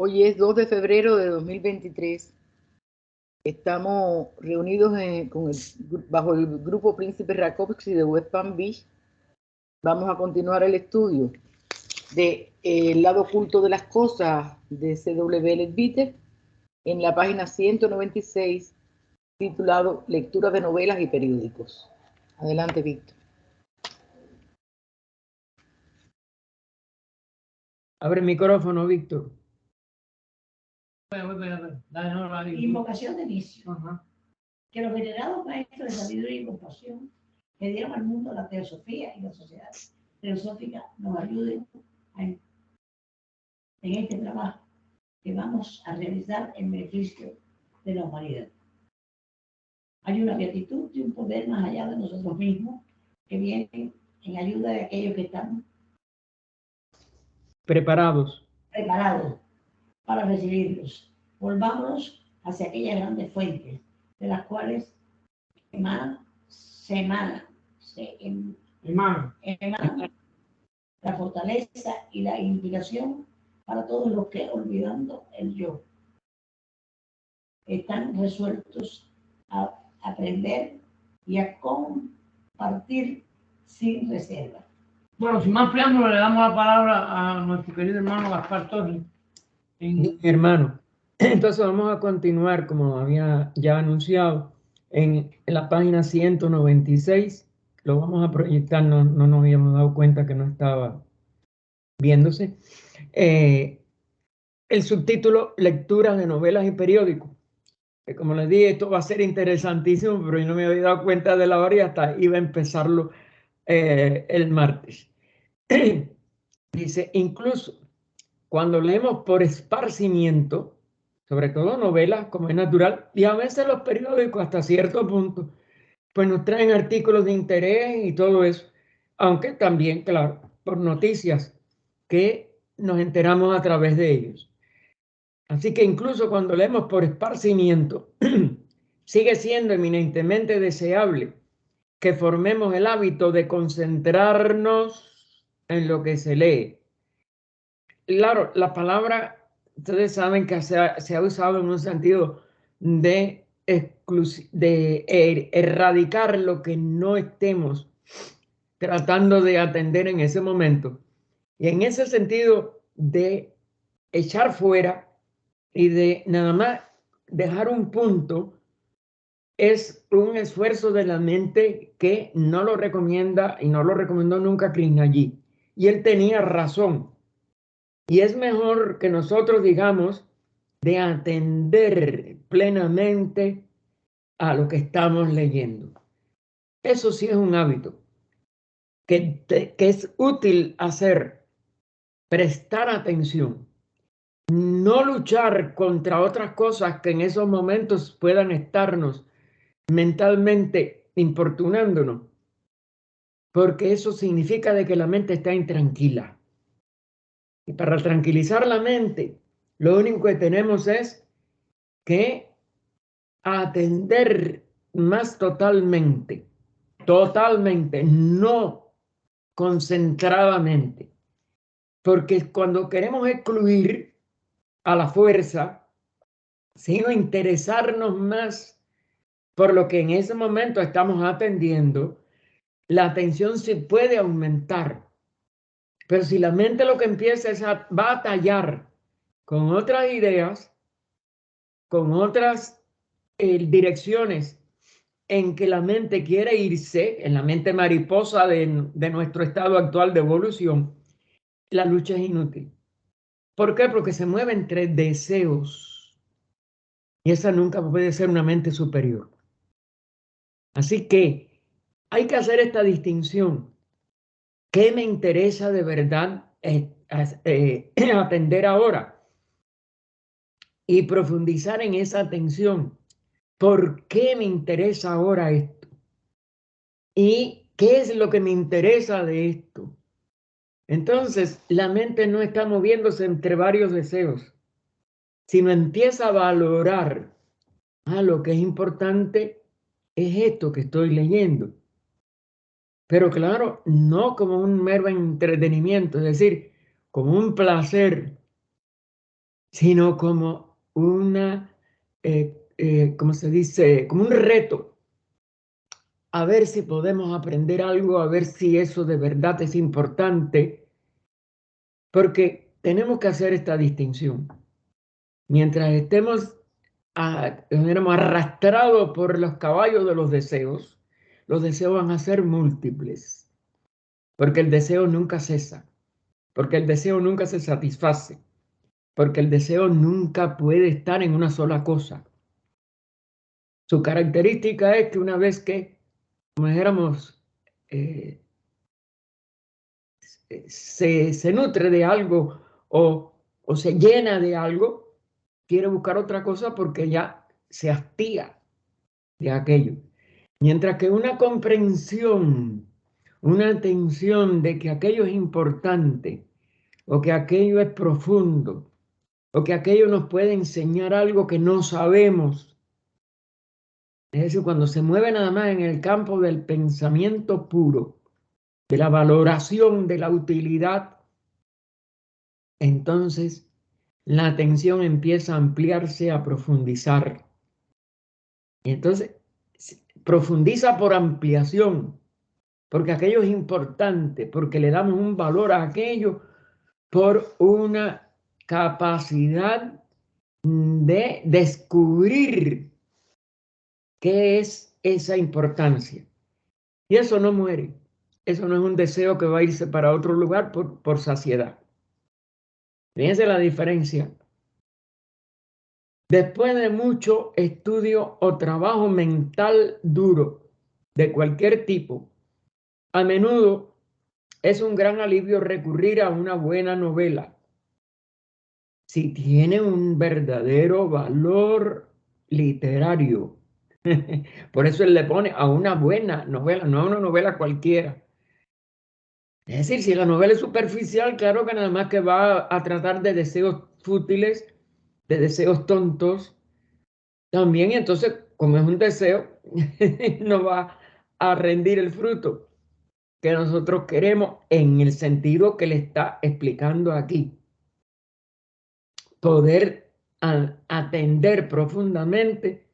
Hoy es 2 de febrero de 2023. Estamos reunidos bajo el grupo Príncipe Rakowski de West Palm Beach. Vamos a continuar el estudio de El lado oculto de las cosas de C.W. Leadbeater en la página 196, titulado Lectura de novelas y periódicos. Adelante, Víctor. Abre el micrófono, Víctor. Invocación de inicio. Que los venerados maestros de sabiduría y compasión que dieron al mundo la teosofía y la sociedad teosófica nos ayuden en este trabajo que vamos a realizar en beneficio de la humanidad. Hay una beatitud y un poder más allá de nosotros mismos que vienen en ayuda de aquellos que están preparados para recibirlos. Volvámonos hacia aquellas grandes fuentes de las cuales emana la fortaleza y la inspiración para todos los que, olvidando el yo, están resueltos a aprender y a compartir sin reserva. Bueno, sin más preámbulo, le damos la palabra a nuestro querido hermano Gaspar Torres. Hermano, entonces vamos a continuar, como había ya anunciado, en la página 196. Lo vamos a proyectar, no nos habíamos dado cuenta que no estaba viéndose. El subtítulo, Lecturas de novelas y periódicos. Como les dije, esto va a ser interesantísimo, pero yo no me había dado cuenta de la hora y hasta iba a empezarlo el martes. Dice, incluso cuando leemos por esparcimiento, sobre todo novelas, como es natural, y a veces los periódicos hasta cierto punto, pues nos traen artículos de interés y todo eso, aunque también, claro, por noticias que nos enteramos a través de ellos. Así que incluso cuando leemos por esparcimiento, sigue siendo eminentemente deseable que formemos el hábito de concentrarnos en lo que se lee. Claro, la palabra, ustedes saben que se ha usado en un sentido de erradicar lo que no estemos tratando de atender en ese momento. Y en ese sentido de echar fuera y de nada más dejar un punto, es un esfuerzo de la mente que no lo recomienda y no lo recomendó nunca Krishnajit. Y él tenía razón. Y es mejor que nosotros digamos de atender plenamente a lo que estamos leyendo. Eso sí es un hábito que es útil hacer, prestar atención, no luchar contra otras cosas que en esos momentos puedan estarnos mentalmente importunándonos, porque eso significa de que la mente está intranquila. Y para tranquilizar la mente, lo único que tenemos es que atender más totalmente, no concentradamente. Porque cuando queremos excluir a la fuerza, sino interesarnos más por lo que en ese momento estamos atendiendo, la atención se puede aumentar. Pero si la mente lo que empieza es a batallar con otras ideas, con otras direcciones en que la mente quiere irse, en la mente mariposa de nuestro estado actual de evolución, la lucha es inútil. ¿Por qué? Porque se mueve entre deseos y esa nunca puede ser una mente superior. Así que hay que hacer esta distinción. ¿Qué me interesa de verdad atender ahora? Y profundizar en esa atención. ¿Por qué me interesa ahora esto? ¿Y qué es lo que me interesa de esto? Entonces, la mente no está moviéndose entre varios deseos, sino empieza a valorar, lo que es importante es esto que estoy leyendo. Pero claro, no como un mero entretenimiento, es decir, como un placer sino como una, ¿cómo se dice? Como un reto. A ver si podemos aprender algo, a ver si eso de verdad es importante, porque tenemos que hacer esta distinción. Mientras estemos arrastrados por los caballos de los deseos van a ser múltiples, porque el deseo nunca cesa, porque el deseo nunca se satisface, porque el deseo nunca puede estar en una sola cosa. Su característica es que una vez que, como dijéramos, se nutre de algo o se llena de algo, quiere buscar otra cosa porque ya se hastía de aquello. Mientras que una comprensión, una atención de que aquello es importante o que aquello es profundo o que aquello nos puede enseñar algo que no sabemos. Es decir, cuando se mueve nada más en el campo del pensamiento puro, de la valoración de la utilidad, entonces la atención empieza a ampliarse, a profundizar. Y entonces profundiza por ampliación, porque aquello es importante, porque le damos un valor a aquello por una capacidad de descubrir qué es esa importancia. Y eso no muere. Eso no es un deseo que va a irse para otro lugar por saciedad. Fíjense la diferencia. Después de mucho estudio o trabajo mental duro de cualquier tipo, a menudo es un gran alivio recurrir a una buena novela. Si tiene un verdadero valor literario. Por eso él le pone a una buena novela, no a una novela cualquiera. Es decir, si la novela es superficial, claro que nada más que va a tratar de deseos fútiles, de deseos tontos, también, entonces, como es un deseo, no va a rendir el fruto que nosotros queremos en el sentido que le está explicando aquí. Poder atender profundamente,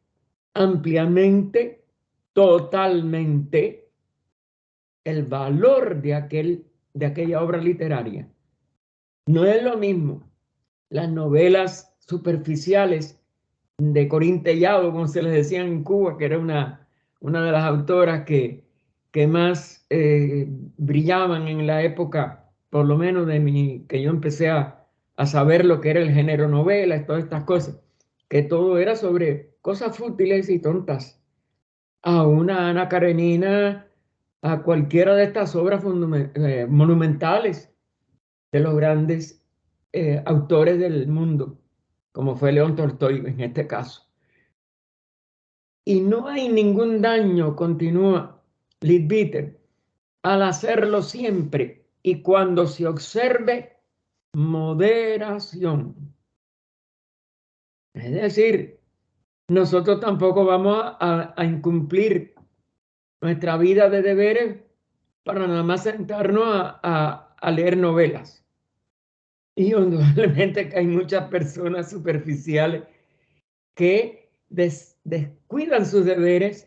ampliamente, totalmente el valor de aquella obra literaria. No es lo mismo las novelas superficiales de Corín Tellado, como se les decía en Cuba, que era una de las autoras que más brillaban en la época, por lo menos que yo empecé a saber lo que era el género novela, todas estas cosas, que todo era sobre cosas fútiles y tontas. A una Ana Karenina, a cualquiera de estas obras monumentales de los grandes autores del mundo, como fue León Tolstoy en este caso. Y no hay ningún daño, continúa Leadbeater, al hacerlo siempre y cuando se observe moderación. Es decir, nosotros tampoco vamos a incumplir nuestra vida de deberes para nada más sentarnos a leer novelas. Y indudablemente que hay muchas personas superficiales que descuidan sus deberes,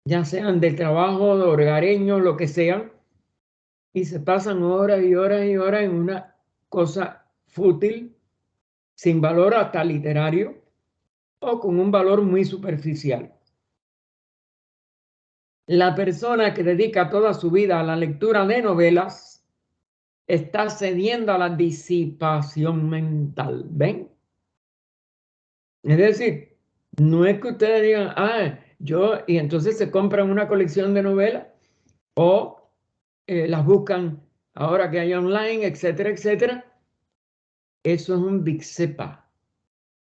ya sean del trabajo, de hogareño, lo que sean, y se pasan horas y horas y horas en una cosa fútil, sin valor hasta literario, o con un valor muy superficial. La persona que dedica toda su vida a la lectura de novelas está cediendo a la disipación mental, ¿ven? Es decir, no es que ustedes digan, y entonces se compran una colección de novelas o las buscan ahora que hay online, etcétera, etcétera. Eso es un viksepa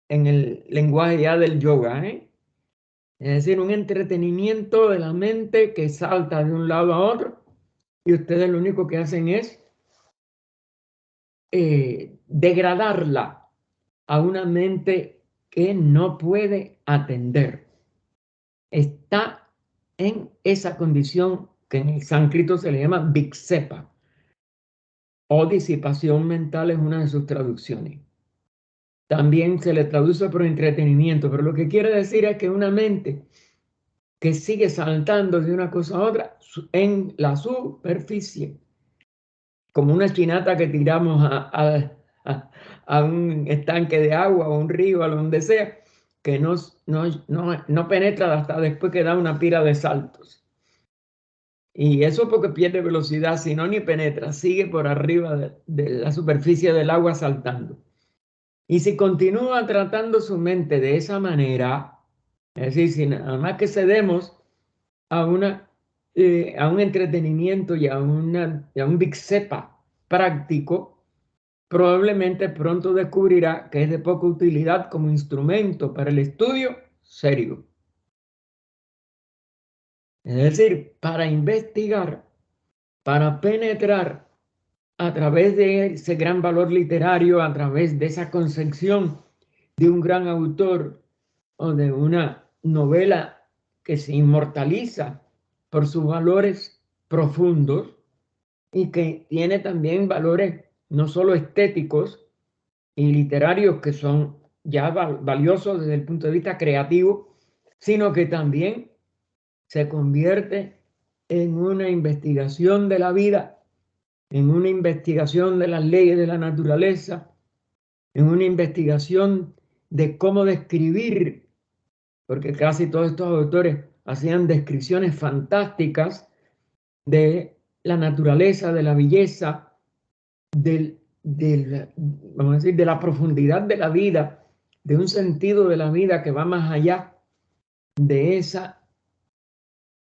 en el lenguaje ya del yoga, ¿eh? Es decir, un entretenimiento de la mente que salta de un lado a otro y ustedes lo único que hacen es degradarla a una mente que no puede atender. Está en esa condición que en el sánscrito se le llama viksepa o disipación mental, es una de sus traducciones. también se le traduce por entretenimiento, pero lo que quiere decir es que una mente que sigue saltando de una cosa a otra en la superficie, como una chinata que tiramos a un estanque de agua o un río, a donde sea, que no penetra hasta después que da una pila de saltos. Y eso porque pierde velocidad, si no ni penetra, sigue por arriba de la superficie del agua saltando. Y si continúa tratando su mente de esa manera, es decir, si nada más que cedemos a un entretenimiento y a un Big Cepa práctico, probablemente pronto descubrirá que es de poca utilidad como instrumento para el estudio serio. Es decir, para investigar, para penetrar a través de ese gran valor literario, a través de esa concepción de un gran autor o de una novela que se inmortaliza por sus valores profundos y que tiene también valores no solo estéticos y literarios que son ya valiosos desde el punto de vista creativo, sino que también se convierte en una investigación de la vida, en una investigación de las leyes de la naturaleza, en una investigación de cómo describir, porque casi todos estos autores hacían descripciones fantásticas de la naturaleza, de la belleza, vamos a decir, de la profundidad de la vida, de un sentido de la vida que va más allá de esa,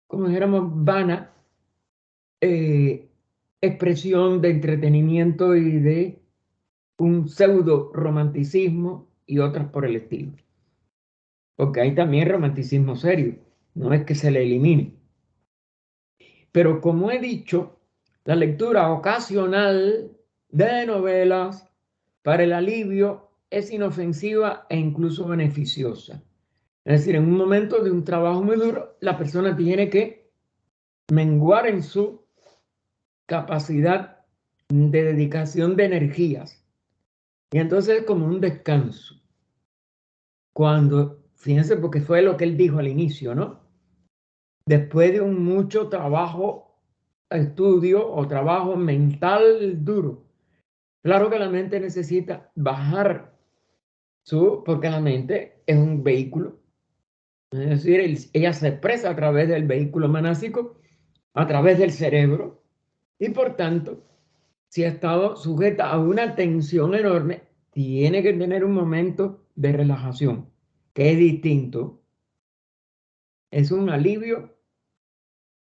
como dijéramos, vana expresión de entretenimiento y de un pseudo romanticismo y otras por el estilo. Porque hay también romanticismo serio, no es que se le elimine. Pero como he dicho, la lectura ocasional de novelas para el alivio es inofensiva e incluso beneficiosa. Es decir, en un momento de un trabajo muy duro, la persona tiene que menguar en su capacidad de dedicación de energías. Y entonces es como un descanso. Cuando, fíjense, porque fue lo que él dijo al inicio, ¿no? Después de un mucho trabajo, estudio o trabajo mental duro, claro que la mente necesita bajar porque la mente es un vehículo. Es decir, ella se expresa a través del vehículo manásico, a través del cerebro, y por tanto, si ha estado sujeta a una tensión enorme, tiene que tener un momento de relajación, que es distinto. Es un alivio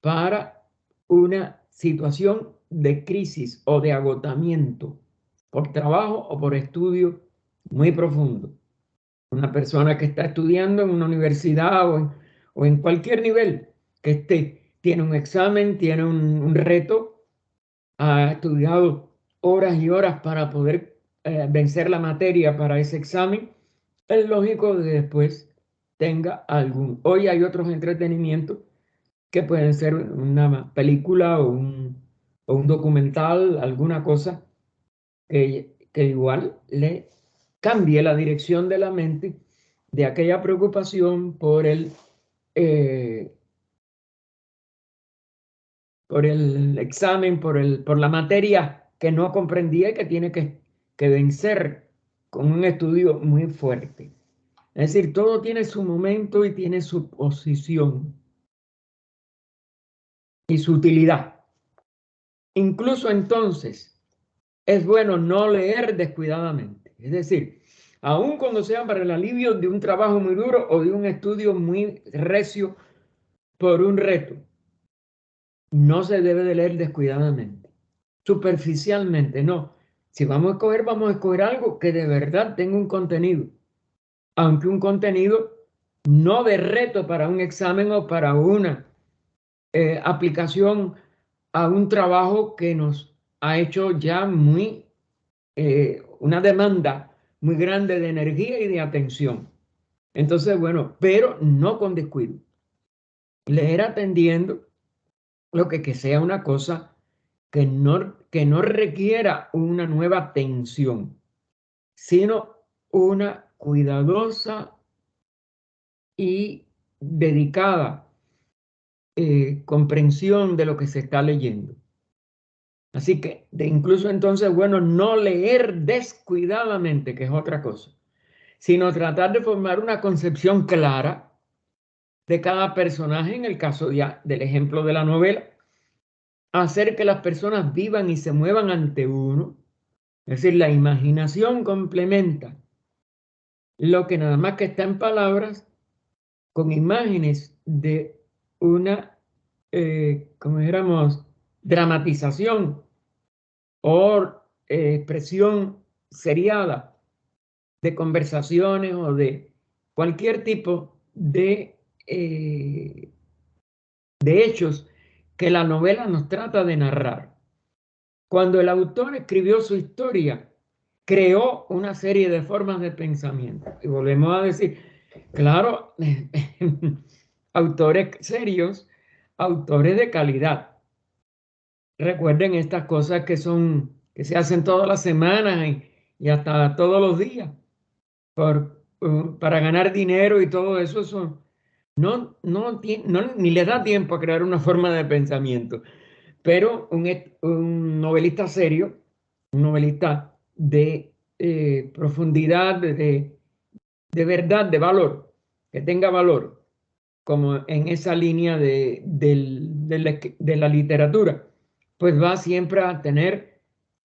para una situación de crisis o de agotamiento por trabajo o por estudio muy profundo. Una persona que está estudiando en una universidad o en cualquier nivel que tiene un examen, tiene un reto, ha estudiado horas y horas para poder vencer la materia para ese examen, es lógico que después tenga algún. Hoy hay otros entretenimientos que pueden ser una película o un documental, alguna cosa que igual le cambie la dirección de la mente de aquella preocupación por el examen, por la materia que no comprendía y que tiene que vencer con un estudio muy fuerte. Es decir, todo tiene su momento y tiene su posición y su utilidad. Incluso entonces, es bueno no leer descuidadamente. Es decir, aun cuando sea para el alivio de un trabajo muy duro o de un estudio muy recio por un reto, no se debe de leer descuidadamente, superficialmente, no. Si vamos a escoger algo que de verdad tenga un contenido, aunque un contenido no de reto para un examen o para una aplicación a un trabajo que nos ha hecho ya una demanda muy grande de energía y de atención. Entonces, bueno, pero no con descuido. Leer atendiendo lo que sea una cosa que no requiera una nueva tensión, sino una cuidadosa y dedicada comprensión de lo que se está leyendo. Así que incluso entonces, bueno, no leer descuidadamente, que es otra cosa, sino tratar de formar una concepción clara de cada personaje, en el caso del ejemplo de la novela, hacer que las personas vivan y se muevan ante uno. Es decir, la imaginación complementa lo que nada más que está en palabras con imágenes de una, como dijéramos, dramatización o expresión seriada de conversaciones o de cualquier tipo de hechos que la novela nos trata de narrar. Cuando el autor escribió su historia, creó una serie de formas de pensamiento. Y volvemos a decir, claro, autores serios, autores de calidad. Recuerden estas cosas que se hacen todas las semanas y hasta todos los días para ganar dinero y todo eso, ni les da tiempo a crear una forma de pensamiento. Pero un novelista serio, un novelista de profundidad, de verdad, de valor, que tenga valor, como en esa línea de la literatura, pues va siempre a tener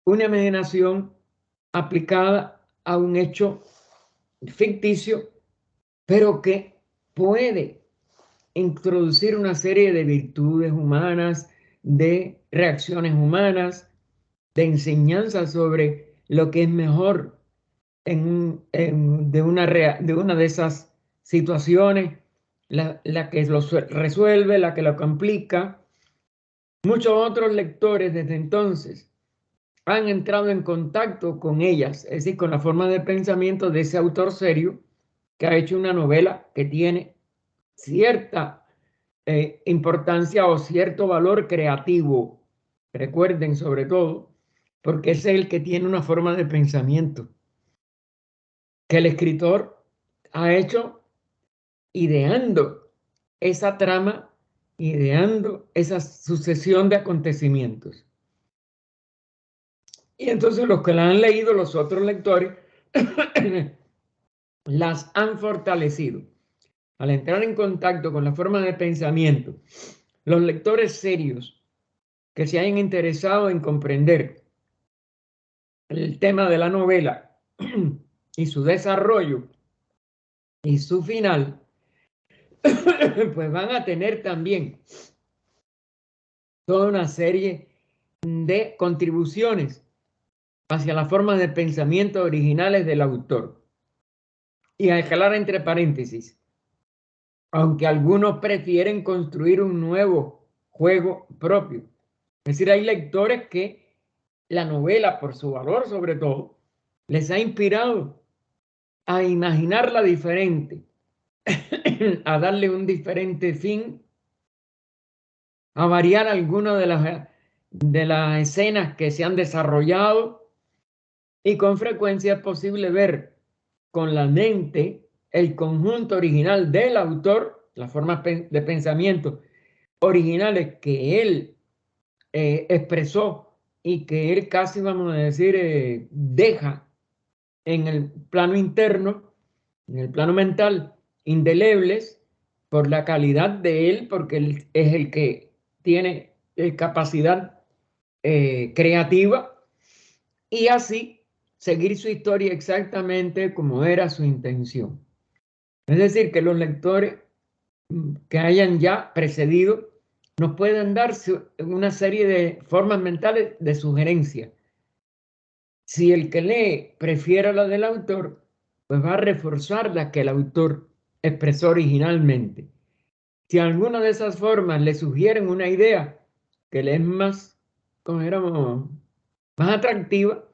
una imaginación aplicada a un hecho ficticio, pero que puede introducir una serie de virtudes humanas, de reacciones humanas, de enseñanzas sobre lo que es mejor de una de esas situaciones, la que lo resuelve, la que lo complica. Muchos otros lectores desde entonces han entrado en contacto con ellas, es decir, con la forma de pensamiento de ese autor serio que ha hecho una novela que tiene cierta importancia o cierto valor creativo. Recuerden sobre todo, porque es el que tiene una forma de pensamiento que el escritor ha hecho ideando esa trama, ideando esa sucesión de acontecimientos. Y entonces los que la han leído, los otros lectores, las han fortalecido. Al entrar en contacto con la forma de pensamiento, los lectores serios que se hayan interesado en comprender el tema de la novela y su desarrollo y su final, pues van a tener también toda una serie de contribuciones hacia las formas de pensamiento originales del autor. Y a dejar entre paréntesis, aunque algunos prefieren construir un nuevo juego propio. Es decir, hay lectores que la novela, por su valor sobre todo, les ha inspirado a imaginarla diferente, a darle un diferente fin, a variar algunas de las escenas que se han desarrollado, y con frecuencia es posible ver con la mente el conjunto original del autor, las formas de pensamiento originales que él expresó y que él casi, vamos a decir, deja en el plano interno, en el plano mental, indelebles por la calidad de él, porque él es el que tiene capacidad creativa, y así seguir su historia exactamente como era su intención. Es decir, que los lectores que hayan ya precedido nos pueden dar una serie de formas mentales de sugerencia. Si el que lee prefiere la del autor, pues va a reforzar la que el autor expresó originalmente. Si alguna de esas formas le sugieren una idea que le es más, como éramos, más atractiva,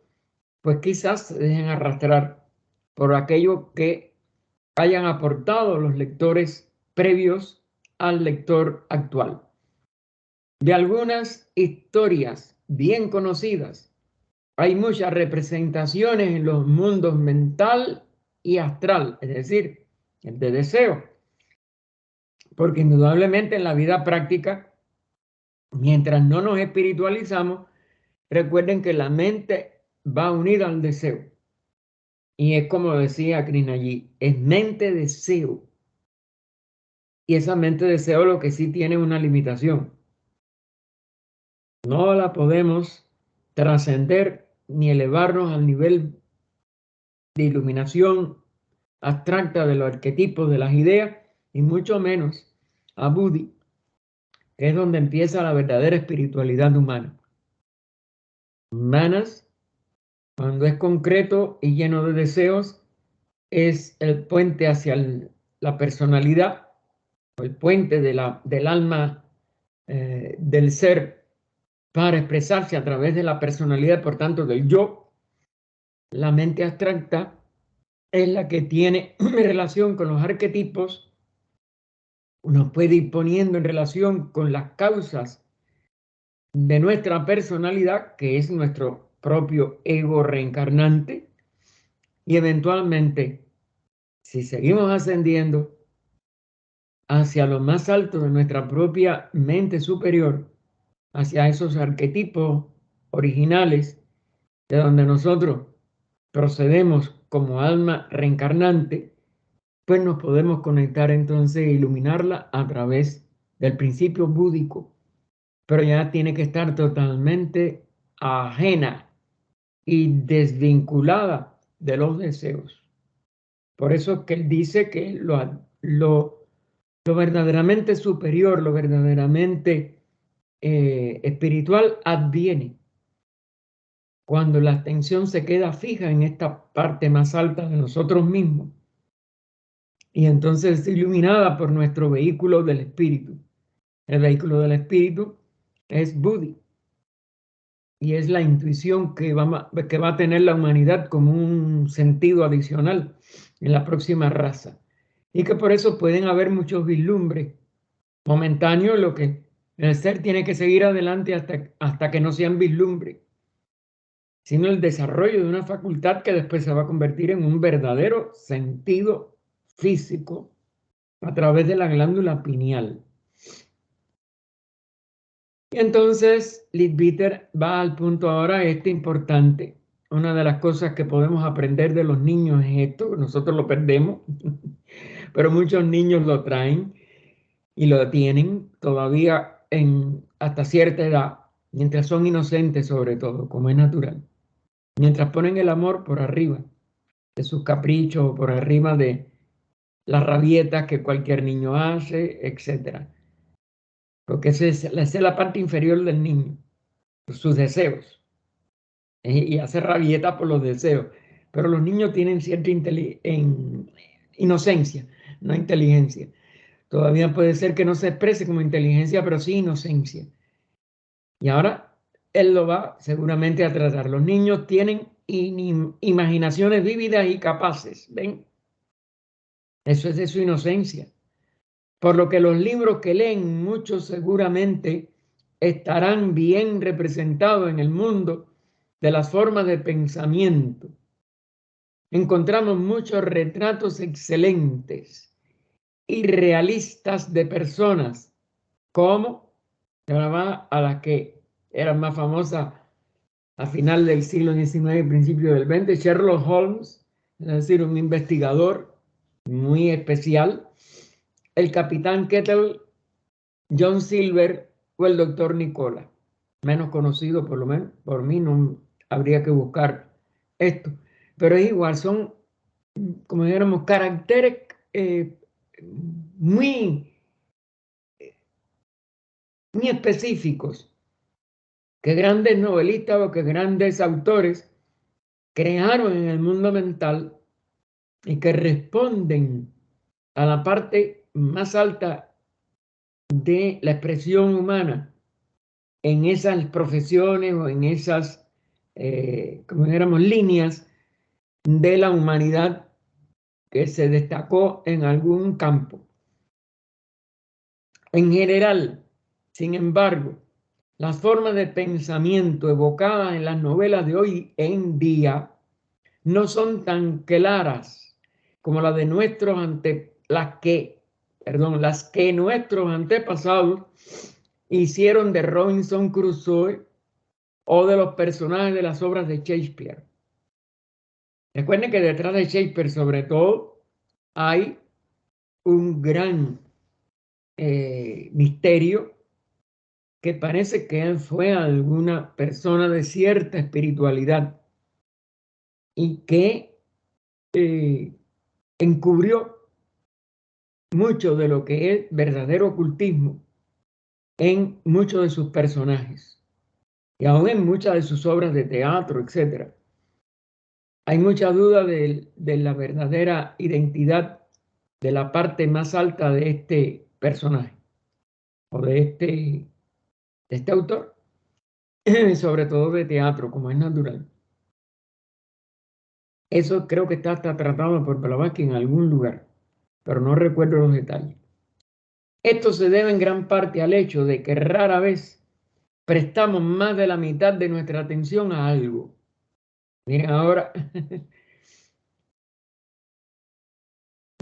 pues quizás se dejen arrastrar por aquello que hayan aportado los lectores previos al lector actual. De algunas historias bien conocidas, hay muchas representaciones en los mundos mental y astral, es decir, el de deseo. Porque indudablemente en la vida práctica, mientras no nos espiritualizamos, recuerden que la mente va unida al deseo. Y es como decía Krishnaji, es mente-deseo. Y esa mente-deseo lo que sí tiene una limitación. No la podemos trascender ni elevarnos al nivel de iluminación abstracta de los arquetipos, de las ideas, y mucho menos a Buddhi, que es donde empieza la verdadera espiritualidad humana. Manas, cuando es concreto y lleno de deseos, es el puente hacia la personalidad, o el puente del alma, del ser, para expresarse a través de la personalidad, por tanto del yo. La mente abstracta es la que tiene relación con los arquetipos, nos puede ir poniendo en relación con las causas de nuestra personalidad, que es nuestro propio ego reencarnante, y eventualmente, si seguimos ascendiendo hacia lo más alto de nuestra propia mente superior, hacia esos arquetipos originales de donde nosotros procedemos como alma reencarnante, pues nos podemos conectar entonces e iluminarla a través del principio búdico, pero ya tiene que estar totalmente ajena y desvinculada de los deseos. Por eso es que él dice que lo verdaderamente superior, lo verdaderamente espiritual adviene cuando la atención se queda fija en esta parte más alta de nosotros mismos y entonces es iluminada por nuestro vehículo del espíritu. El vehículo del espíritu es Buddhi y es la intuición que va a tener la humanidad como un sentido adicional en la próxima raza, y que por eso pueden haber muchos vislumbres momentáneos, lo que el ser tiene que seguir adelante hasta que no sean vislumbres, sino el desarrollo de una facultad que después se va a convertir en un verdadero sentido físico a través de la glándula pineal. Y entonces Leadbeater va al punto ahora importante. Una de las cosas que podemos aprender de los niños es esto: nosotros lo perdemos, pero muchos niños lo traen y lo tienen todavía hasta cierta edad, mientras son inocentes sobre todo, como es natural. Mientras ponen el amor por arriba de sus caprichos, por arriba de las rabietas que cualquier niño hace, etc. Porque esa es la parte inferior del niño, sus deseos. Y hace rabieta por los deseos. Pero los niños tienen cierta inocencia, no inteligencia. Todavía puede ser que no se exprese como inteligencia, pero sí inocencia. Y ahora él lo va seguramente a tratar. Los niños tienen imaginaciones vívidas y capaces, ¿ven? Eso es de su inocencia. Por lo que los libros que leen, muchos seguramente estarán bien representados en el mundo de las formas de pensamiento. Encontramos muchos retratos excelentes y realistas de personas, como, ahora va a las que eran más famosas a final del siglo XIX y principio del XX, Sherlock Holmes, es decir, un investigador muy especial, el Capitán Kettle, John Silver o el Doctor Nicola, menos conocido por lo menos, por mí no habría que buscar esto, pero es igual, son, como dijéramos, caracteres muy específicos que grandes novelistas o que grandes autores crearon en el mundo mental y que responden a la parte más alta de la expresión humana en esas profesiones o en esas, como dijéramos, líneas de la humanidad que se destacó en algún campo. En general, sin embargo, las formas de pensamiento evocadas en las novelas de hoy en día no son tan claras como las que nuestros antepasados hicieron de Robinson Crusoe o de los personajes de las obras de Shakespeare. Recuerden que detrás de Shakespeare, sobre todo, hay un gran misterio que parece que él fue alguna persona de cierta espiritualidad y que encubrió mucho de lo que es verdadero ocultismo en muchos de sus personajes y aún en muchas de sus obras de teatro, etc. Hay mucha duda de la verdadera identidad de la parte más alta de este personaje o de este autor, sobre todo de teatro, como es natural. Eso creo que está hasta tratado por Blavatsky en algún lugar, pero no recuerdo los detalles. Esto se debe en gran parte al hecho de que rara vez prestamos más de la mitad de nuestra atención a algo. Miren ahora,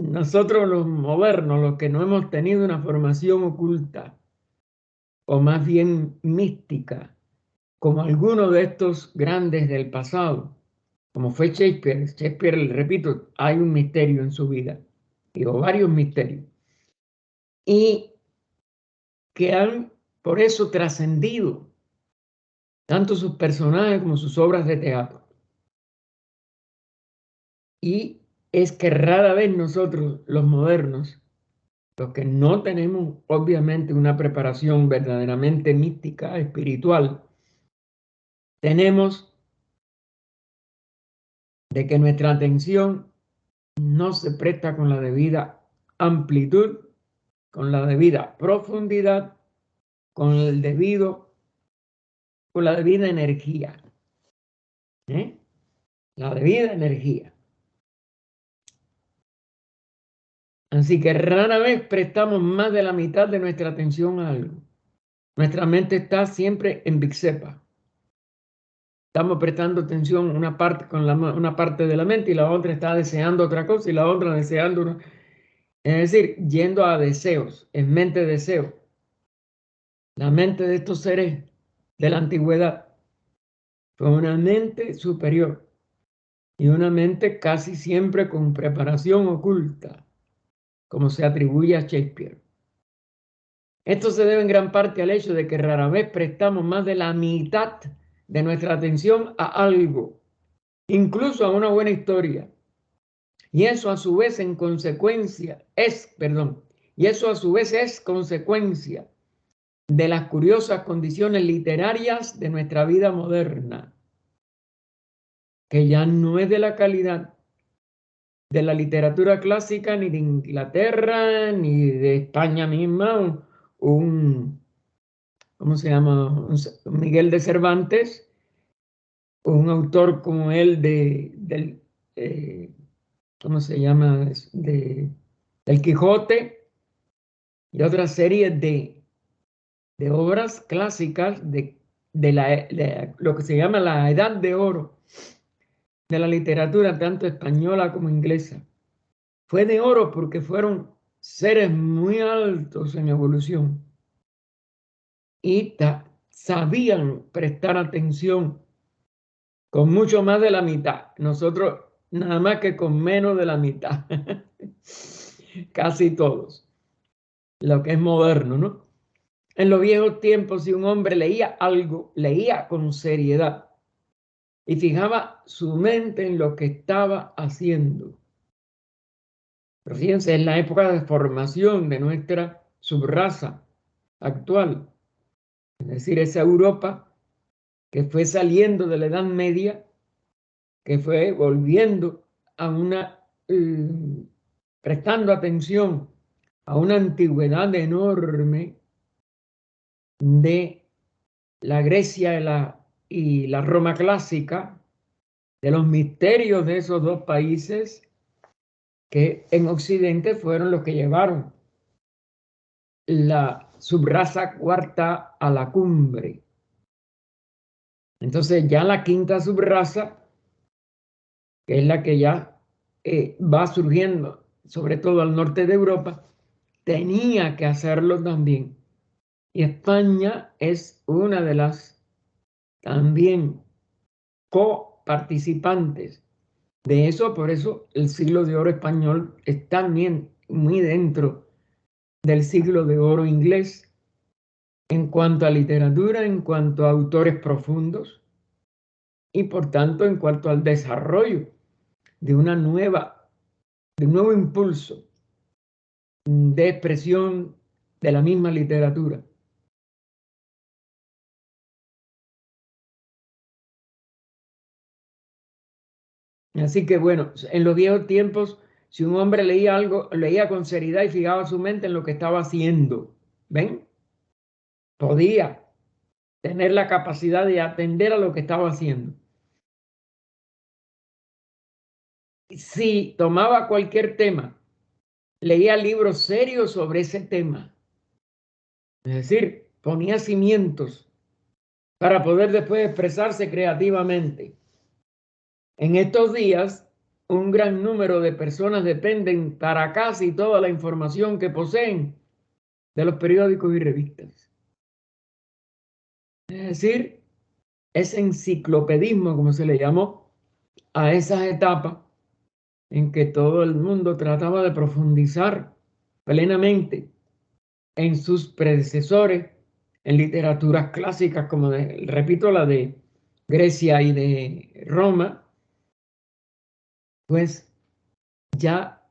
nosotros los modernos, los que no hemos tenido una formación oculta, o más bien mística, como algunos de estos grandes del pasado, como fue Shakespeare. Shakespeare, repito, hay un misterio en su vida, o varios misterios, y que han por eso trascendido tanto sus personajes como sus obras de teatro. Y es que rara vez nosotros, los modernos, los que no tenemos obviamente una preparación verdaderamente mística, espiritual, tenemos de que nuestra atención no se presta con la debida amplitud, con la debida profundidad, con la debida energía. La debida energía. Así que rara vez prestamos más de la mitad de nuestra atención a algo. Nuestra mente está siempre en Big-Sepa. Estamos prestando atención una parte con una parte de la mente y la otra está deseando otra cosa y la otra deseando una. Es decir, yendo a deseos, en mente deseo. La mente de estos seres de la antigüedad fue una mente superior y una mente casi siempre con preparación oculta, como se atribuye a Shakespeare. Esto se debe en gran parte al hecho de que rara vez prestamos más de la mitad de nuestra atención a algo, incluso a una buena historia. Y eso a su vez es consecuencia de las curiosas condiciones literarias de nuestra vida moderna, que ya no es de la calidad de la literatura clásica, ni de Inglaterra, ni de España misma, ¿cómo se llama? Miguel de Cervantes, un autor como él ¿cómo se llama? Del Quijote y otra serie de obras clásicas de lo que se llama la Edad de Oro de la literatura, tanto española como inglesa. Fue de oro porque fueron seres muy altos en evolución y sabían prestar atención con mucho más de la mitad. Nosotros nada más que con menos de la mitad. Casi todos. Lo que es moderno, ¿no? En los viejos tiempos, si un hombre leía algo, leía con seriedad y fijaba su mente en lo que estaba haciendo. Pero fíjense, es la época de formación de nuestra subraza actual. Es decir, esa Europa que fue saliendo de la Edad Media, que fue volviendo a prestando atención a una antigüedad enorme de la Grecia y la Roma clásica, de los misterios de esos dos países que en Occidente fueron los que llevaron la subraza cuarta a la cumbre. Entonces ya la quinta subraza, que es la que ya va surgiendo, sobre todo al norte de Europa, tenía que hacerlo también. Y España es una de las también coparticipantes de eso, por eso el siglo de oro español está también muy dentro del siglo de oro inglés en cuanto a literatura, en cuanto a autores profundos y por tanto en cuanto al desarrollo de un nuevo impulso de expresión de la misma literatura. Así que bueno, en los viejos tiempos, si un hombre leía algo, leía con seriedad y fijaba su mente en lo que estaba haciendo, ¿ven? Podía tener la capacidad de atender a lo que estaba haciendo. Si tomaba cualquier tema, leía libros serios sobre ese tema. Es decir, ponía cimientos para poder después expresarse creativamente. En estos días, un gran número de personas dependen para casi toda la información que poseen de los periódicos y revistas. Es decir, ese enciclopedismo, como se le llamó a esas etapas en que todo el mundo trataba de profundizar plenamente en sus predecesores, en literaturas clásicas como, repito, la de Grecia y de Roma, pues ya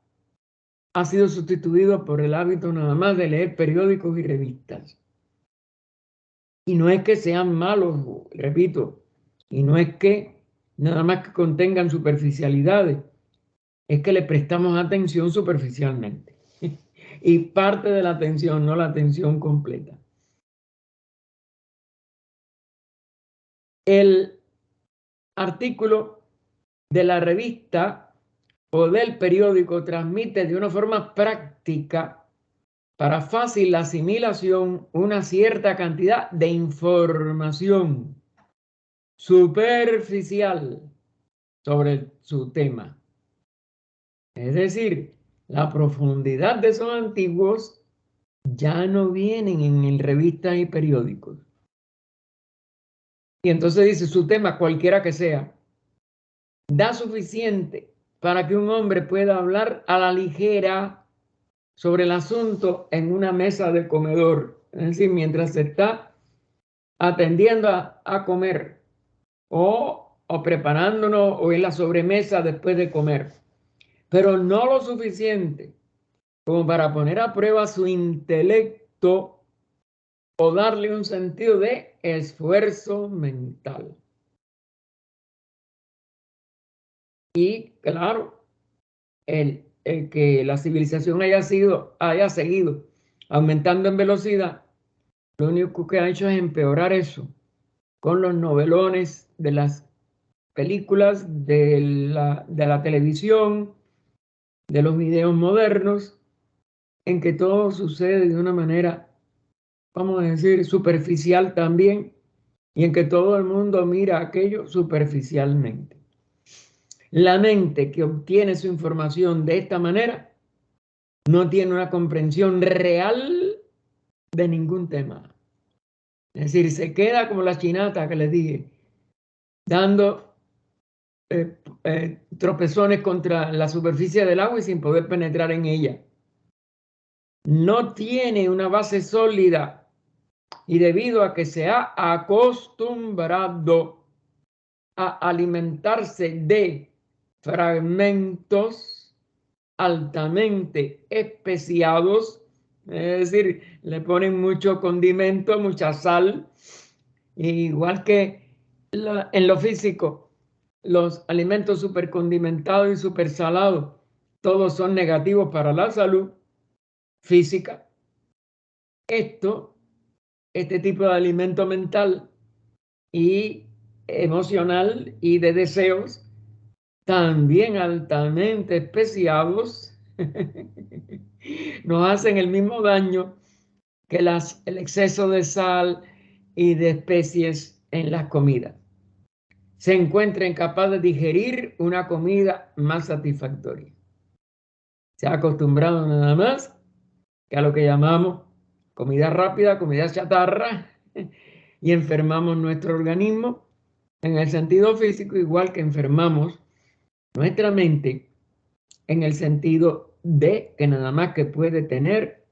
ha sido sustituido por el hábito nada más de leer periódicos y revistas. Y no es que sean malos, repito, y no es que nada más que contengan superficialidades, es que le prestamos atención superficialmente. Y parte de la atención, no la atención completa. El artículo de la revista o del periódico transmite de una forma práctica, para fácil asimilación, una cierta cantidad de información superficial sobre su tema. Es decir, la profundidad de esos antiguos ya no vienen en revistas y periódicos. Y entonces dice, su tema, cualquiera que sea, da suficiente para que un hombre pueda hablar a la ligera sobre el asunto en una mesa de comedor. Es decir, mientras se está atendiendo a comer o preparándonos o en la sobremesa después de comer. Pero no lo suficiente como para poner a prueba su intelecto o darle un sentido de esfuerzo mental. Y claro, el que la civilización haya seguido aumentando en velocidad, lo único que ha hecho es empeorar eso con los novelones de las películas, de la televisión, de los videos modernos, en que todo sucede de una manera, vamos a decir, superficial también, y en que todo el mundo mira aquello superficialmente. La mente que obtiene su información de esta manera no tiene una comprensión real de ningún tema. Es decir, se queda como la chinata que les dije, dando tropezones contra la superficie del agua y sin poder penetrar en ella. No tiene una base sólida y debido a que se ha acostumbrado a alimentarse de fragmentos altamente especiados, es decir, le ponen mucho condimento, mucha sal, igual que en lo físico, los alimentos supercondimentados y supersalados, todos son negativos para la salud física. Este tipo de alimento mental y emocional y de deseos, también altamente especiados, nos hacen el mismo daño que el exceso de sal y de especies en las comidas. se encuentra incapaz de digerir una comida más satisfactoria. Se ha acostumbrado nada más que a lo que llamamos comida rápida, comida chatarra, y enfermamos nuestro organismo en el sentido físico, igual que enfermamos nuestra mente en el sentido de que nada más que puede tener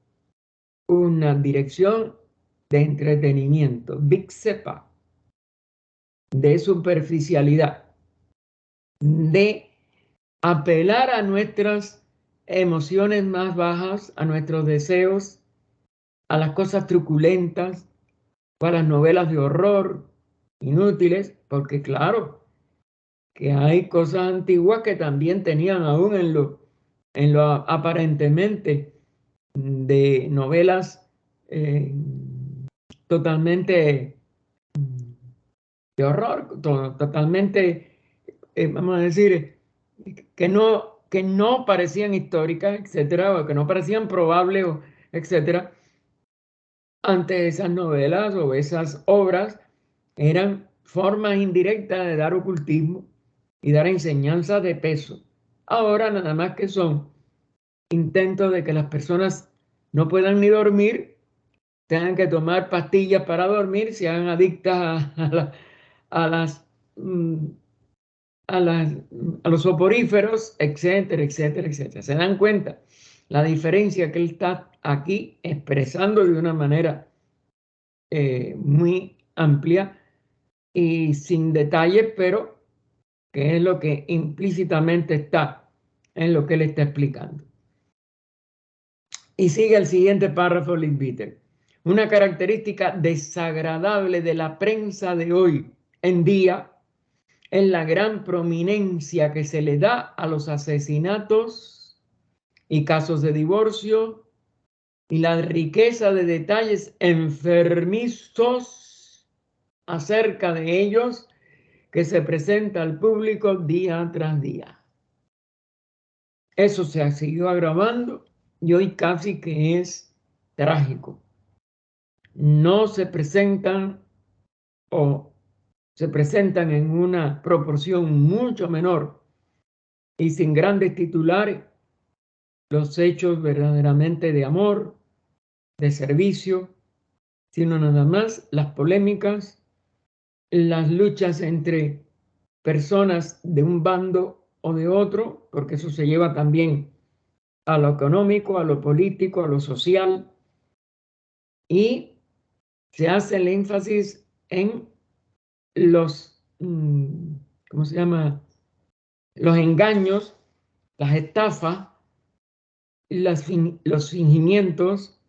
una dirección de entretenimiento, Big Cepa, de superficialidad, de apelar a nuestras emociones más bajas, a nuestros deseos, a las cosas truculentas, o a las novelas de horror inútiles, porque claro, que hay cosas antiguas que también tenían aún en lo aparentemente de novelas totalmente de horror, totalmente, vamos a decir, que no parecían históricas, etcétera, o que no parecían probables, etcétera. Ante esas novelas o esas obras eran formas indirectas de dar ocultismo y dar enseñanza de peso. Ahora nada más que son intentos de que las personas no puedan ni dormir, tengan que tomar pastillas para dormir, se hagan adictas a los soporíferos, etcétera, etcétera, etcétera. ¿Se dan cuenta la diferencia que él está aquí expresando de una manera muy amplia y sin detalles, pero que es lo que implícitamente está en lo que él está explicando? Y sigue el siguiente párrafo, Leadbeater. Una característica desagradable de la prensa de hoy en día es la gran prominencia que se le da a los asesinatos y casos de divorcio y la riqueza de detalles enfermizos acerca de ellos que se presenta al público día tras día. Eso se siguió agravando y hoy casi que es trágico. No se presentan o se presentan en una proporción mucho menor y sin grandes titulares los hechos verdaderamente de amor, de servicio, sino nada más las polémicas, las luchas entre personas de un bando o de otro, porque eso se lleva también a lo económico, a lo político, a lo social, y se hace el énfasis en los, ¿cómo se llama? Los engaños, las estafas, los fingimientos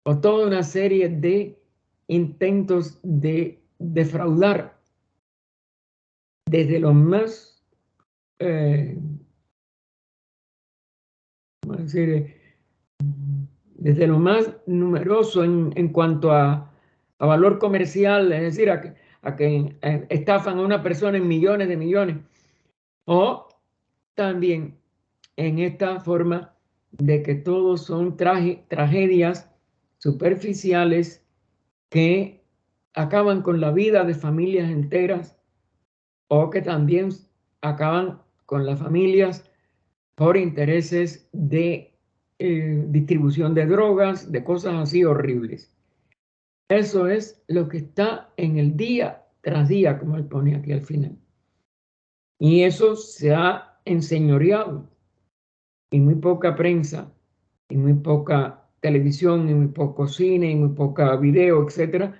o toda una serie de intentos de defraudar desde lo más, ¿cómo decir? Desde lo más numeroso en cuanto a valor comercial, es decir, a que estafan a una persona en millones de millones, o también en esta forma de que todos son tragedias superficiales que acaban con la vida de familias enteras o que también acaban con las familias por intereses de distribución de drogas, de cosas así horribles. Eso es lo que está en el día tras día, como él pone aquí al final. Y eso se ha enseñoreado, y muy poca prensa, y muy poca televisión, y muy poco cine, y muy poca video, etcétera,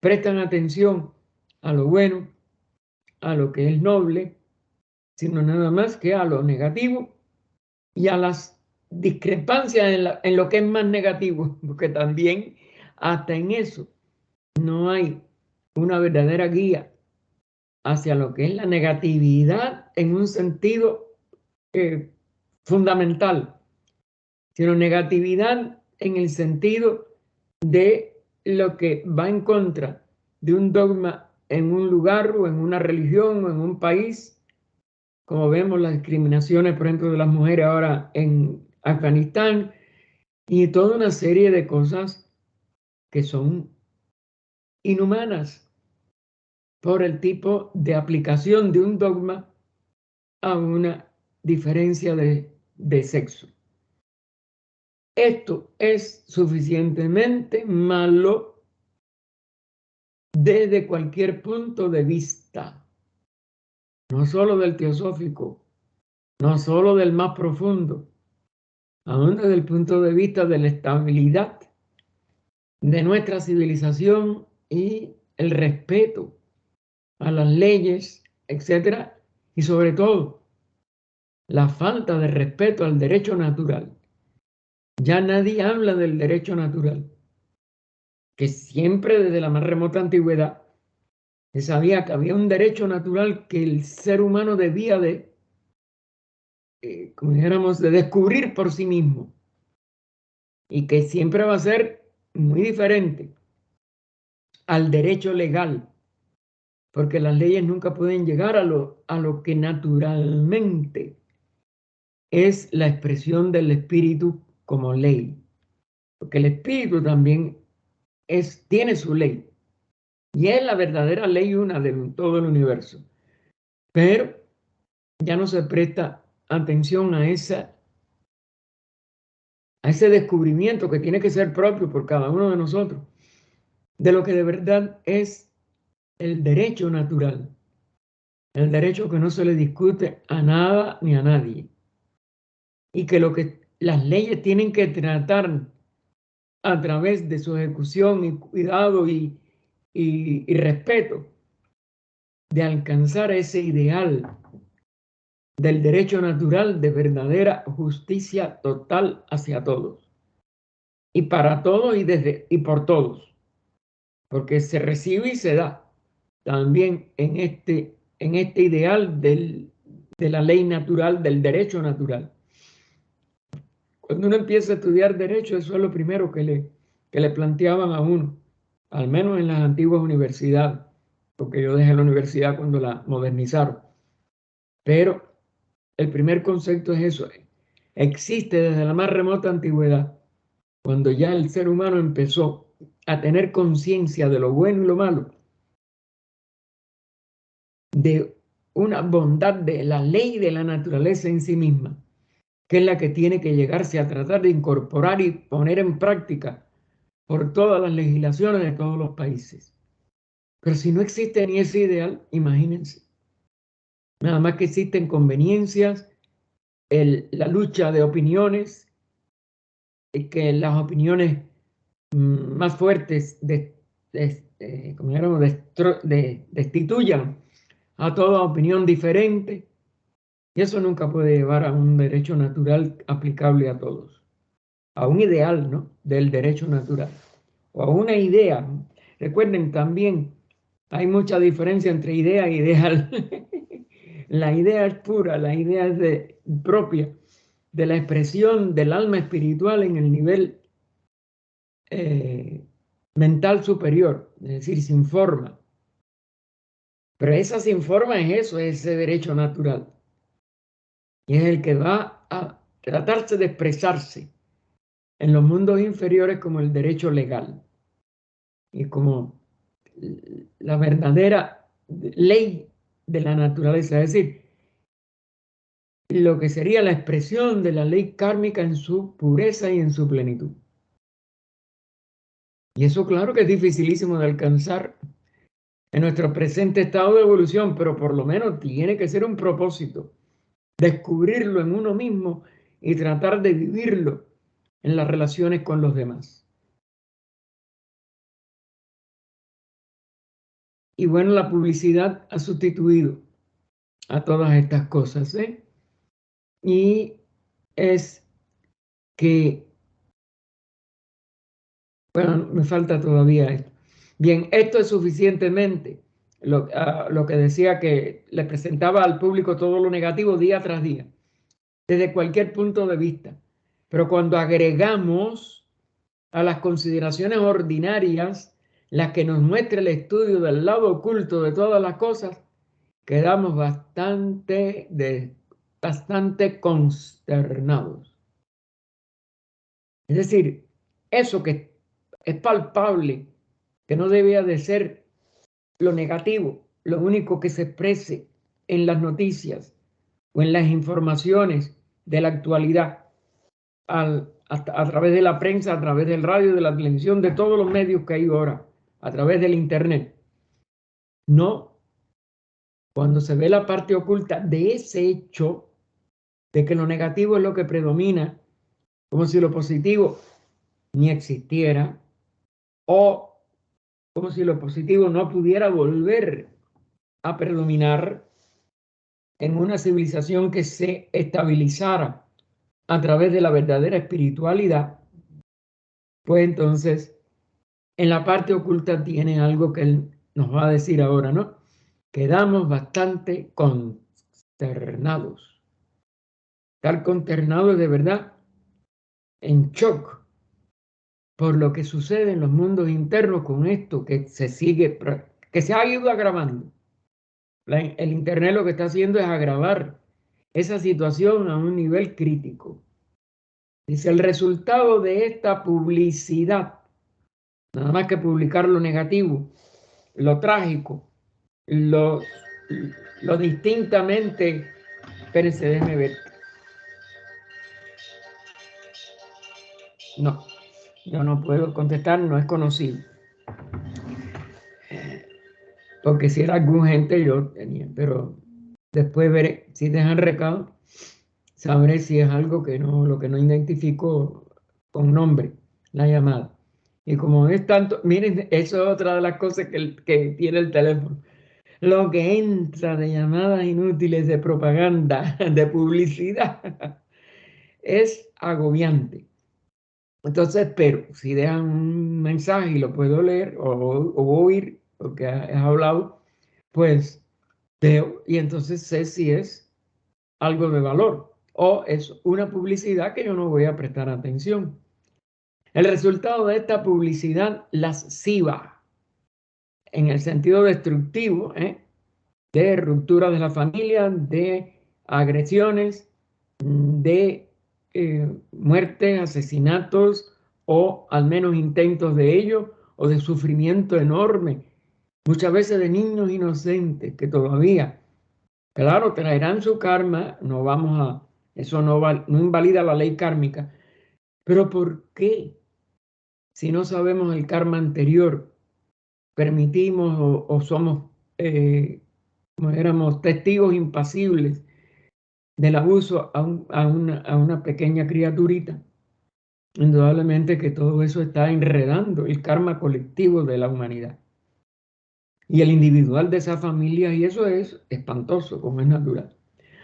prestan atención a lo bueno, a lo que es noble, sino nada más que a lo negativo y a las discrepancias en lo que es más negativo, porque también hasta en eso no hay una verdadera guía hacia lo que es la negatividad en un sentido fundamental, sino negatividad en el sentido de lo que va en contra de un dogma en un lugar o en una religión o en un país, como vemos las discriminaciones, por ejemplo, de las mujeres ahora en Afganistán, y toda una serie de cosas que son inhumanas, por el tipo de aplicación de un dogma a una diferencia de sexo. Esto es suficientemente malo desde cualquier punto de vista, no solo del teosófico, no solo del más profundo, aún desde el punto de vista de la estabilidad de nuestra civilización y el respeto a las leyes, etcétera, y sobre todo la falta de respeto al derecho natural. Ya nadie habla del derecho natural, que siempre desde la más remota antigüedad se sabía que había un derecho natural que el ser humano debía de, como dijéramos, de descubrir por sí mismo, y que siempre va a ser muy diferente al derecho legal, porque las leyes nunca pueden llegar a lo que naturalmente es la expresión del espíritu como ley, porque el espíritu también tiene su ley, y es la verdadera ley una de todo el universo, pero ya no se presta atención a ese descubrimiento que tiene que ser propio por cada uno de nosotros, de lo que de verdad es el derecho natural, el derecho que no se le discute a nada ni a nadie, y que lo que las leyes tienen que tratar a través de su ejecución y cuidado y respeto, de alcanzar ese ideal del derecho natural de verdadera justicia total hacia todos, y para todos y por todos, porque se recibe y se da también en este ideal de la ley natural, del derecho natural. Cuando uno empieza a estudiar derecho, eso es lo primero que le planteaban a uno, al menos en las antiguas universidades, porque yo dejé la universidad cuando la modernizaron. Pero el primer concepto es eso: existe desde la más remota antigüedad, cuando ya el ser humano empezó a tener conciencia de lo bueno y lo malo, de una bondad de la ley de la naturaleza en sí misma, que es la que tiene que llegarse a tratar de incorporar y poner en práctica por todas las legislaciones de todos los países. Pero si no existe ni ese ideal, imagínense, nada más que existen conveniencias, la lucha de opiniones, que las opiniones más fuertes destituyan a toda opinión diferente, y eso nunca puede llevar a un derecho natural aplicable a todos, a un ideal, ¿no?, del derecho natural, o a una idea. Recuerden también, hay mucha diferencia entre idea e ideal. La idea es pura, la idea es propia de la expresión del alma espiritual en el nivel mental superior, es decir, sin forma. Pero esa sin forma es eso, es ese derecho natural. Y es el que va a tratarse de expresarse en los mundos inferiores como el derecho legal y como la verdadera ley de la naturaleza, es decir, lo que sería la expresión de la ley kármica en su pureza y en su plenitud. Y eso, claro que es dificilísimo de alcanzar en nuestro presente estado de evolución, pero por lo menos tiene que ser un propósito, descubrirlo en uno mismo y tratar de vivirlo en las relaciones con los demás. Y bueno, la publicidad ha sustituido a todas estas cosas, ¿eh? Y es que, bueno, me falta todavía esto. Bien, esto es suficientemente lo que decía, que le presentaba al público todo lo negativo día tras día, desde cualquier punto de vista. Pero cuando agregamos a las consideraciones ordinarias las que nos muestra el estudio del lado oculto de todas las cosas, quedamos bastante consternados. Es decir, eso que es palpable, que no debía de ser lo negativo, lo único que se exprese en las noticias o en las informaciones de la actualidad a través de la prensa, a través del radio, de la televisión, de todos los medios que hay ahora, a través del internet. No, cuando se ve la parte oculta de ese hecho, de que lo negativo es lo que predomina, como si lo positivo ni existiera, o como si lo positivo no pudiera volver a predominar en una civilización que se estabilizara a través de la verdadera espiritualidad, pues entonces en la parte oculta tiene algo que él nos va a decir ahora, ¿no? Quedamos bastante consternados. Estar consternados de verdad, en shock por lo que sucede en los mundos internos con esto que se ha ido agravando. El internet lo que está haciendo es agravar esa situación a un nivel crítico. Dice, el resultado de esta publicidad, nada más que publicar lo negativo, lo trágico, lo distintamente, espérense, déjenme ver. No, yo no puedo contestar, no es conocido. Porque si era algún gente yo tenía, pero después veré, si dejan recado, sabré si es algo que no, lo que no identifico con nombre, la llamada. Y como es tanto, miren, eso es otra de las cosas que tiene el teléfono. Lo que entra de llamadas inútiles, de propaganda, de publicidad, es agobiante. Entonces, pero si dejan un mensaje y lo puedo leer o oír, porque has hablado, pues veo y entonces sé si es algo de valor o es una publicidad que yo no voy a prestar atención. El resultado de esta publicidad lasciva, en el sentido destructivo, de ruptura de la familia, de agresiones, de muertes, asesinatos o al menos intentos de ello, o de sufrimiento enorme, muchas veces de niños inocentes que todavía, claro, traerán su karma, eso no invalida la ley kármica, pero ¿por qué? Si no sabemos el karma anterior, permitimos o somos, como éramos testigos impasibles del abuso a una pequeña criaturita. Indudablemente que todo eso está enredando el karma colectivo de la humanidad y el individual de esa familia, y eso es espantoso, como es natural.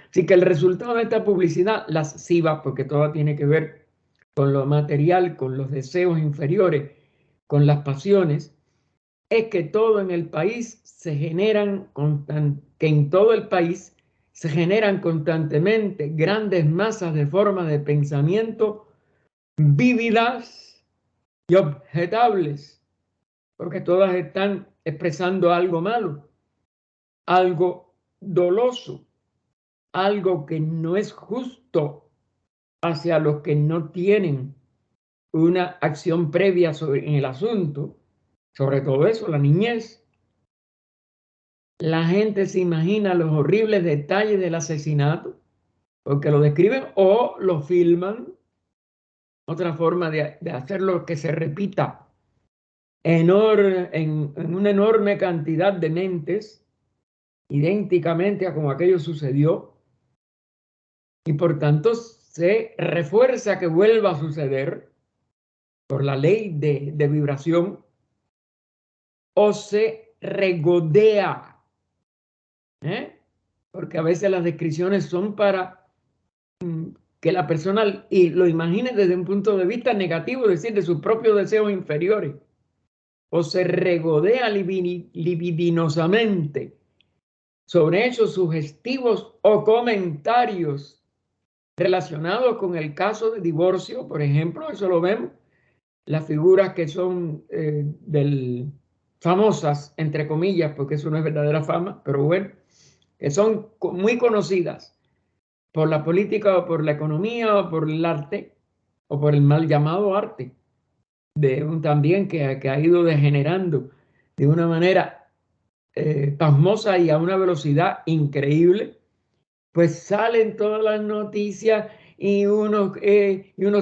Así que el resultado de esta publicidad lasciva, porque todo tiene que ver con lo material, con los deseos inferiores, con las pasiones, es que todo en el país que en todo el país se generan constantemente grandes masas de formas de pensamiento vívidas y objetables, porque todas están expresando algo malo, algo doloso, algo que no es justo hacia los que no tienen una acción previa en el asunto, sobre todo eso, la niñez. La gente se imagina los horribles detalles del asesinato, porque lo describen o lo filman. Otra forma de hacerlo que se repita en una enorme cantidad de mentes, idénticamente a como aquello sucedió, y por tanto se refuerza que vuelva a suceder por la ley de vibración, o se regodea, porque a veces las descripciones son para que la persona y lo imagine desde un punto de vista negativo, es decir, de sus propios deseos inferiores, o se regodea libidinosamente sobre hechos sugestivos o comentarios relacionados con el caso de divorcio, por ejemplo. Eso lo vemos, las figuras que son famosas, entre comillas, porque eso no es verdadera fama, pero bueno, que son muy conocidas por la política o por la economía o por el arte o por el mal llamado arte, también que ha ido degenerando de una manera pasmosa y a una velocidad increíble, pues salen todas las noticias y unos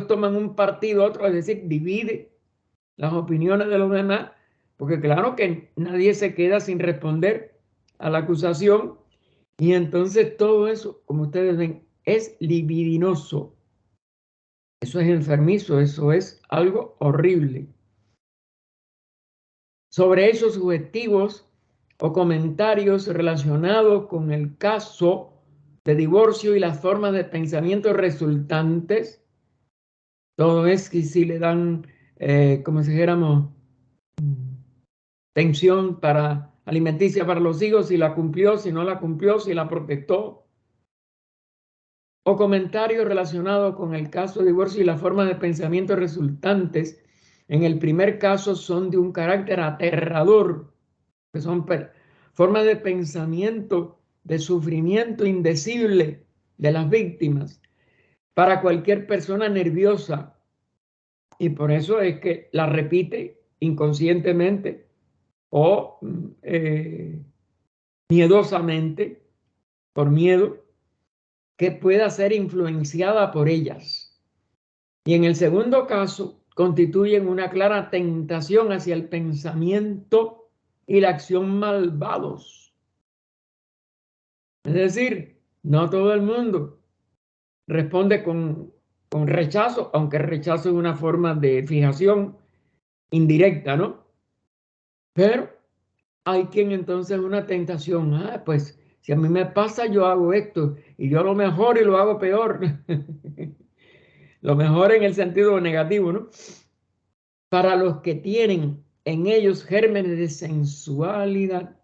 toman un partido, otro, es decir, divide las opiniones de los demás, porque claro que nadie se queda sin responder a la acusación, y entonces todo eso, como ustedes ven, es libidinoso. Eso es enfermizo, eso es algo horrible. Sobre hechos subjetivos o comentarios relacionados con el caso de divorcio y las formas de pensamiento resultantes, todo es que si le dan, como si dijéramos, pensión para alimenticia para los hijos, si la cumplió, si no la cumplió, si la protestó, o comentarios relacionados con el caso de divorcio y las formas de pensamiento resultantes. En el primer caso son de un carácter aterrador, que son formas de pensamiento, de sufrimiento indecible de las víctimas para cualquier persona nerviosa, y por eso es que la repite inconscientemente o miedosamente, por miedo, que pueda ser influenciada por ellas. Y en el segundo caso, constituyen una clara tentación hacia el pensamiento y la acción malvados. Es decir, no todo el mundo responde con rechazo, aunque el rechazo es una forma de fijación indirecta, ¿no? Pero hay quien entonces una tentación, pues si a mí me pasa yo hago esto y yo lo mejor y lo hago peor. Lo mejor en el sentido negativo, ¿no? Para los que tienen en ellos gérmenes de sensualidad,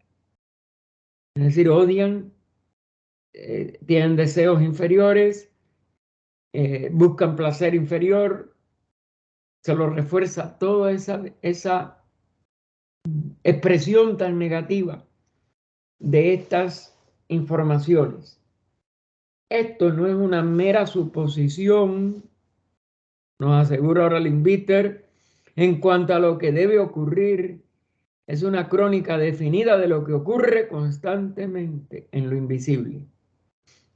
es decir, odian, tienen deseos inferiores, buscan placer inferior, se los refuerza toda esa expresión tan negativa de estas informaciones. Esto no es una mera suposición, nos asegura ahora el Bitter, en cuanto a lo que debe ocurrir. Es una crónica definida de lo que ocurre constantemente en lo invisible.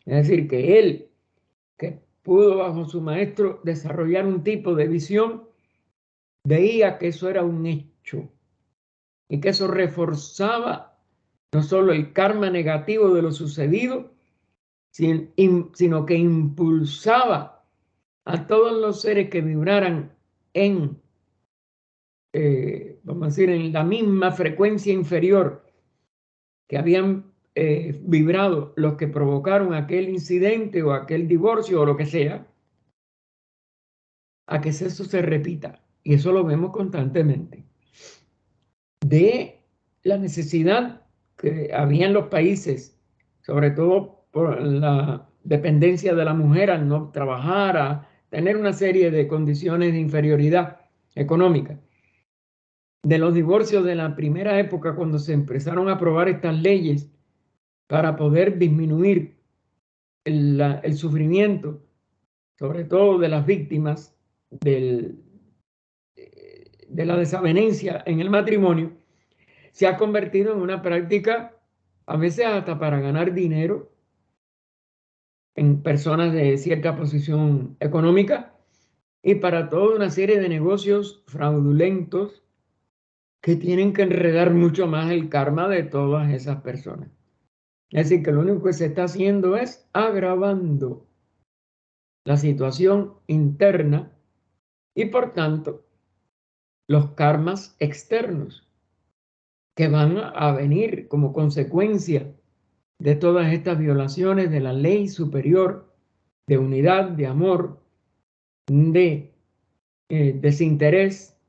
Es decir, que él, que pudo bajo su maestro desarrollar un tipo de visión, veía que eso era un hecho y que eso reforzaba no solo el karma negativo de lo sucedido, sino que impulsaba a todos los seres que vibraran en, vamos a decir, en la misma frecuencia inferior que habían vibrado los que provocaron aquel incidente o aquel divorcio o lo que sea, a que eso se repita. Y eso lo vemos constantemente. De la necesidad que había en los países, sobre todo por la dependencia de la mujer al no trabajar, a tener una serie de condiciones de inferioridad económica. De los divorcios de la primera época, cuando se empezaron a aprobar estas leyes para poder disminuir el sufrimiento, sobre todo de las víctimas de la desavenencia en el matrimonio, se ha convertido en una práctica, a veces hasta para ganar dinero, en personas de cierta posición económica y para toda una serie de negocios fraudulentos que tienen que enredar mucho más el karma de todas esas personas. Es decir, que lo único que se está haciendo es agravando la situación interna y por tanto los karmas externos que van a venir como consecuencia de todas estas violaciones de la ley superior de unidad, de amor, de desinterés,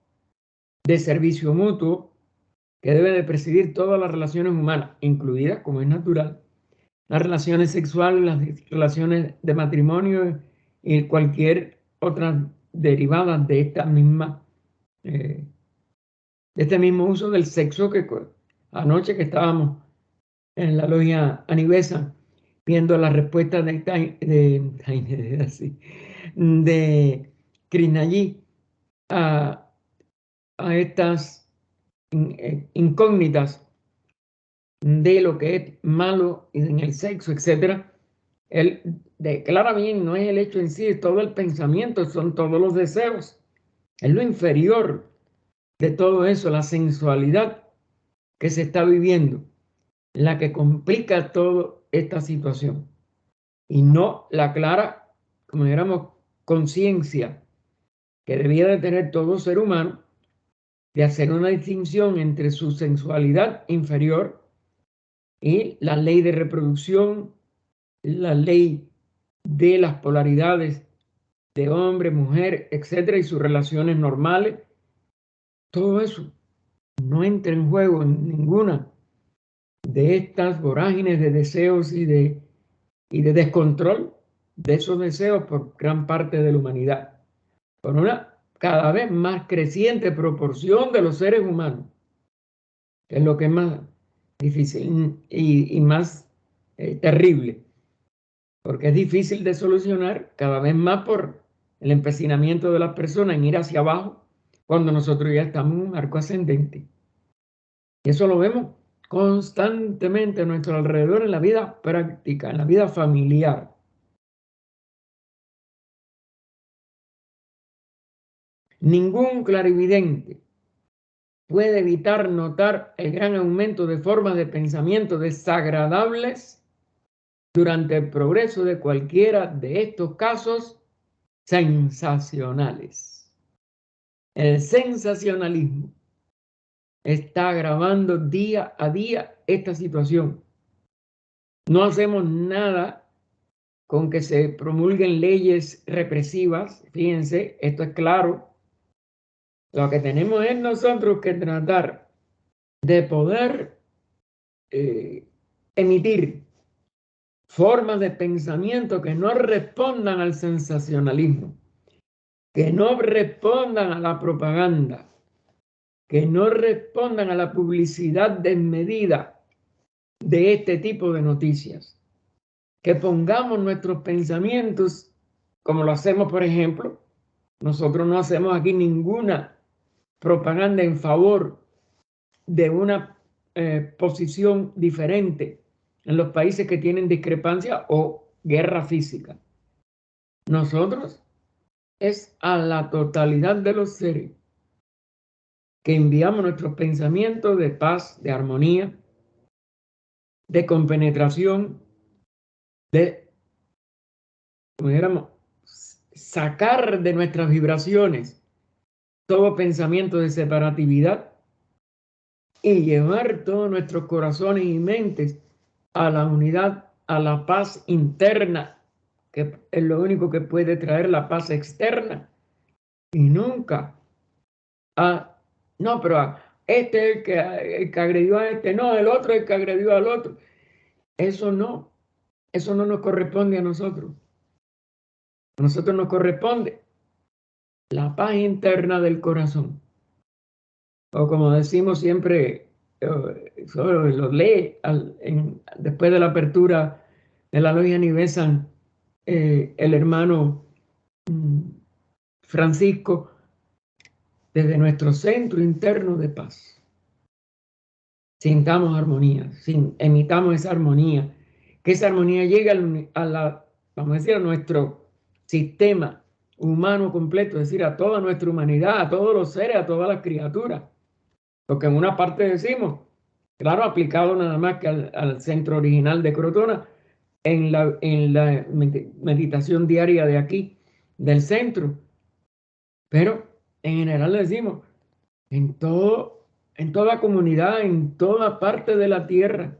de servicio mutuo, que debe de presidir todas las relaciones humanas, incluidas, como es natural, las relaciones sexuales, las relaciones de matrimonio y cualquier otra derivada de esta misma, de este mismo uso del sexo que anoche que estábamos en la logia Anivesa viendo la respuesta de Krishnaji a estas incógnitas de lo que es malo en el sexo, etcétera, él declara bien, no es el hecho en sí, es todo el pensamiento, son todos los deseos, es lo inferior de todo eso, la sensualidad que se está viviendo, la que complica toda esta situación y no la clara, como dijéramos, conciencia que debía de tener todo ser humano de hacer una distinción entre su sensualidad inferior y la ley de reproducción, la ley de las polaridades de hombre, mujer, etcétera, y sus relaciones normales. Todo eso no entra en juego en ninguna de estas vorágines de deseos y de descontrol de esos deseos por gran parte de la humanidad, por una cada vez más creciente proporción de los seres humanos, que es lo que es más difícil y más terrible, porque es difícil de solucionar cada vez más por el empecinamiento de las personas en ir hacia abajo cuando nosotros ya estamos en un arco ascendente. Y eso lo vemos constantemente a nuestro alrededor en la vida práctica, en la vida familiar. Ningún clarividente puede evitar notar el gran aumento de formas de pensamiento desagradables durante el progreso de cualquiera de estos casos sensacionales. El sensacionalismo está agravando día a día esta situación. No hacemos nada con que se promulguen leyes represivas. Fíjense, esto es claro. Lo que tenemos es nosotros que tratar de poder emitir formas de pensamiento que no respondan al sensacionalismo, que no respondan a la propaganda, que no respondan a la publicidad desmedida de este tipo de noticias. Que pongamos nuestros pensamientos, como lo hacemos, por ejemplo, nosotros no hacemos aquí ninguna propaganda en favor de una posición diferente en los países que tienen discrepancia o guerra física. Nosotros es a la totalidad de los seres que enviamos nuestros pensamientos de paz, de armonía, de compenetración, de, como dijéramos, sacar de nuestras vibraciones todo pensamiento de separatividad y llevar todos nuestros corazones y mentes a la unidad, a la paz interna, que es lo único que puede traer la paz externa, y nunca no, pero este es el que agredió a este, no, el otro es el que agredió al otro. Eso no nos corresponde a nosotros. A nosotros nos corresponde la paz interna del corazón. O como decimos siempre, solo lo lee después de la apertura de la logia Nivesan, el hermano Francisco, desde nuestro centro interno de paz. Sintamos armonía, emitamos esa armonía, que esa armonía llegue vamos a decir, a nuestro sistema humano completo, es decir, a toda nuestra humanidad, a todos los seres, a todas las criaturas. Porque en una parte decimos, claro, aplicado nada más que al centro original de Crotona, en la meditación diaria de aquí, del centro. Pero en general decimos, en toda comunidad, en toda parte de la tierra,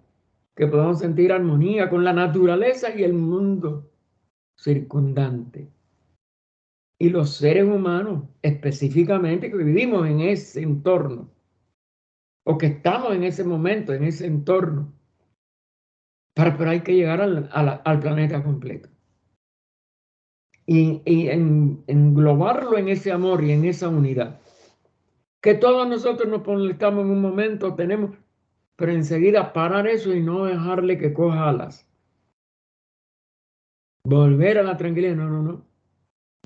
que podamos sentir armonía con la naturaleza y el mundo circundante. Y los seres humanos, específicamente, que vivimos en ese entorno, o que estamos en ese momento, en ese entorno, pero hay que llegar al planeta completo. Y englobarlo en ese amor y en esa unidad. Que todos nosotros nos molestamos en un momento, pero enseguida parar eso y no dejarle que coja alas. Volver a la tranquilidad, no.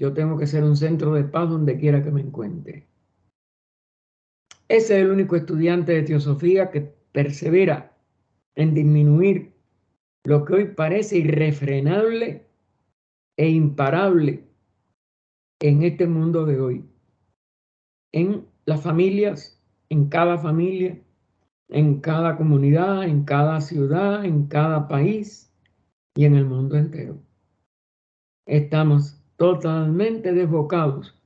Yo tengo que ser un centro de paz donde quiera que me encuentre. Ese es el único estudiante de teosofía que persevera en disminuir lo que hoy parece irrefrenable e imparable en este mundo de hoy, en las familias, en cada familia, en cada comunidad, en cada ciudad, en cada país y en el mundo entero. Estamos totalmente desbocados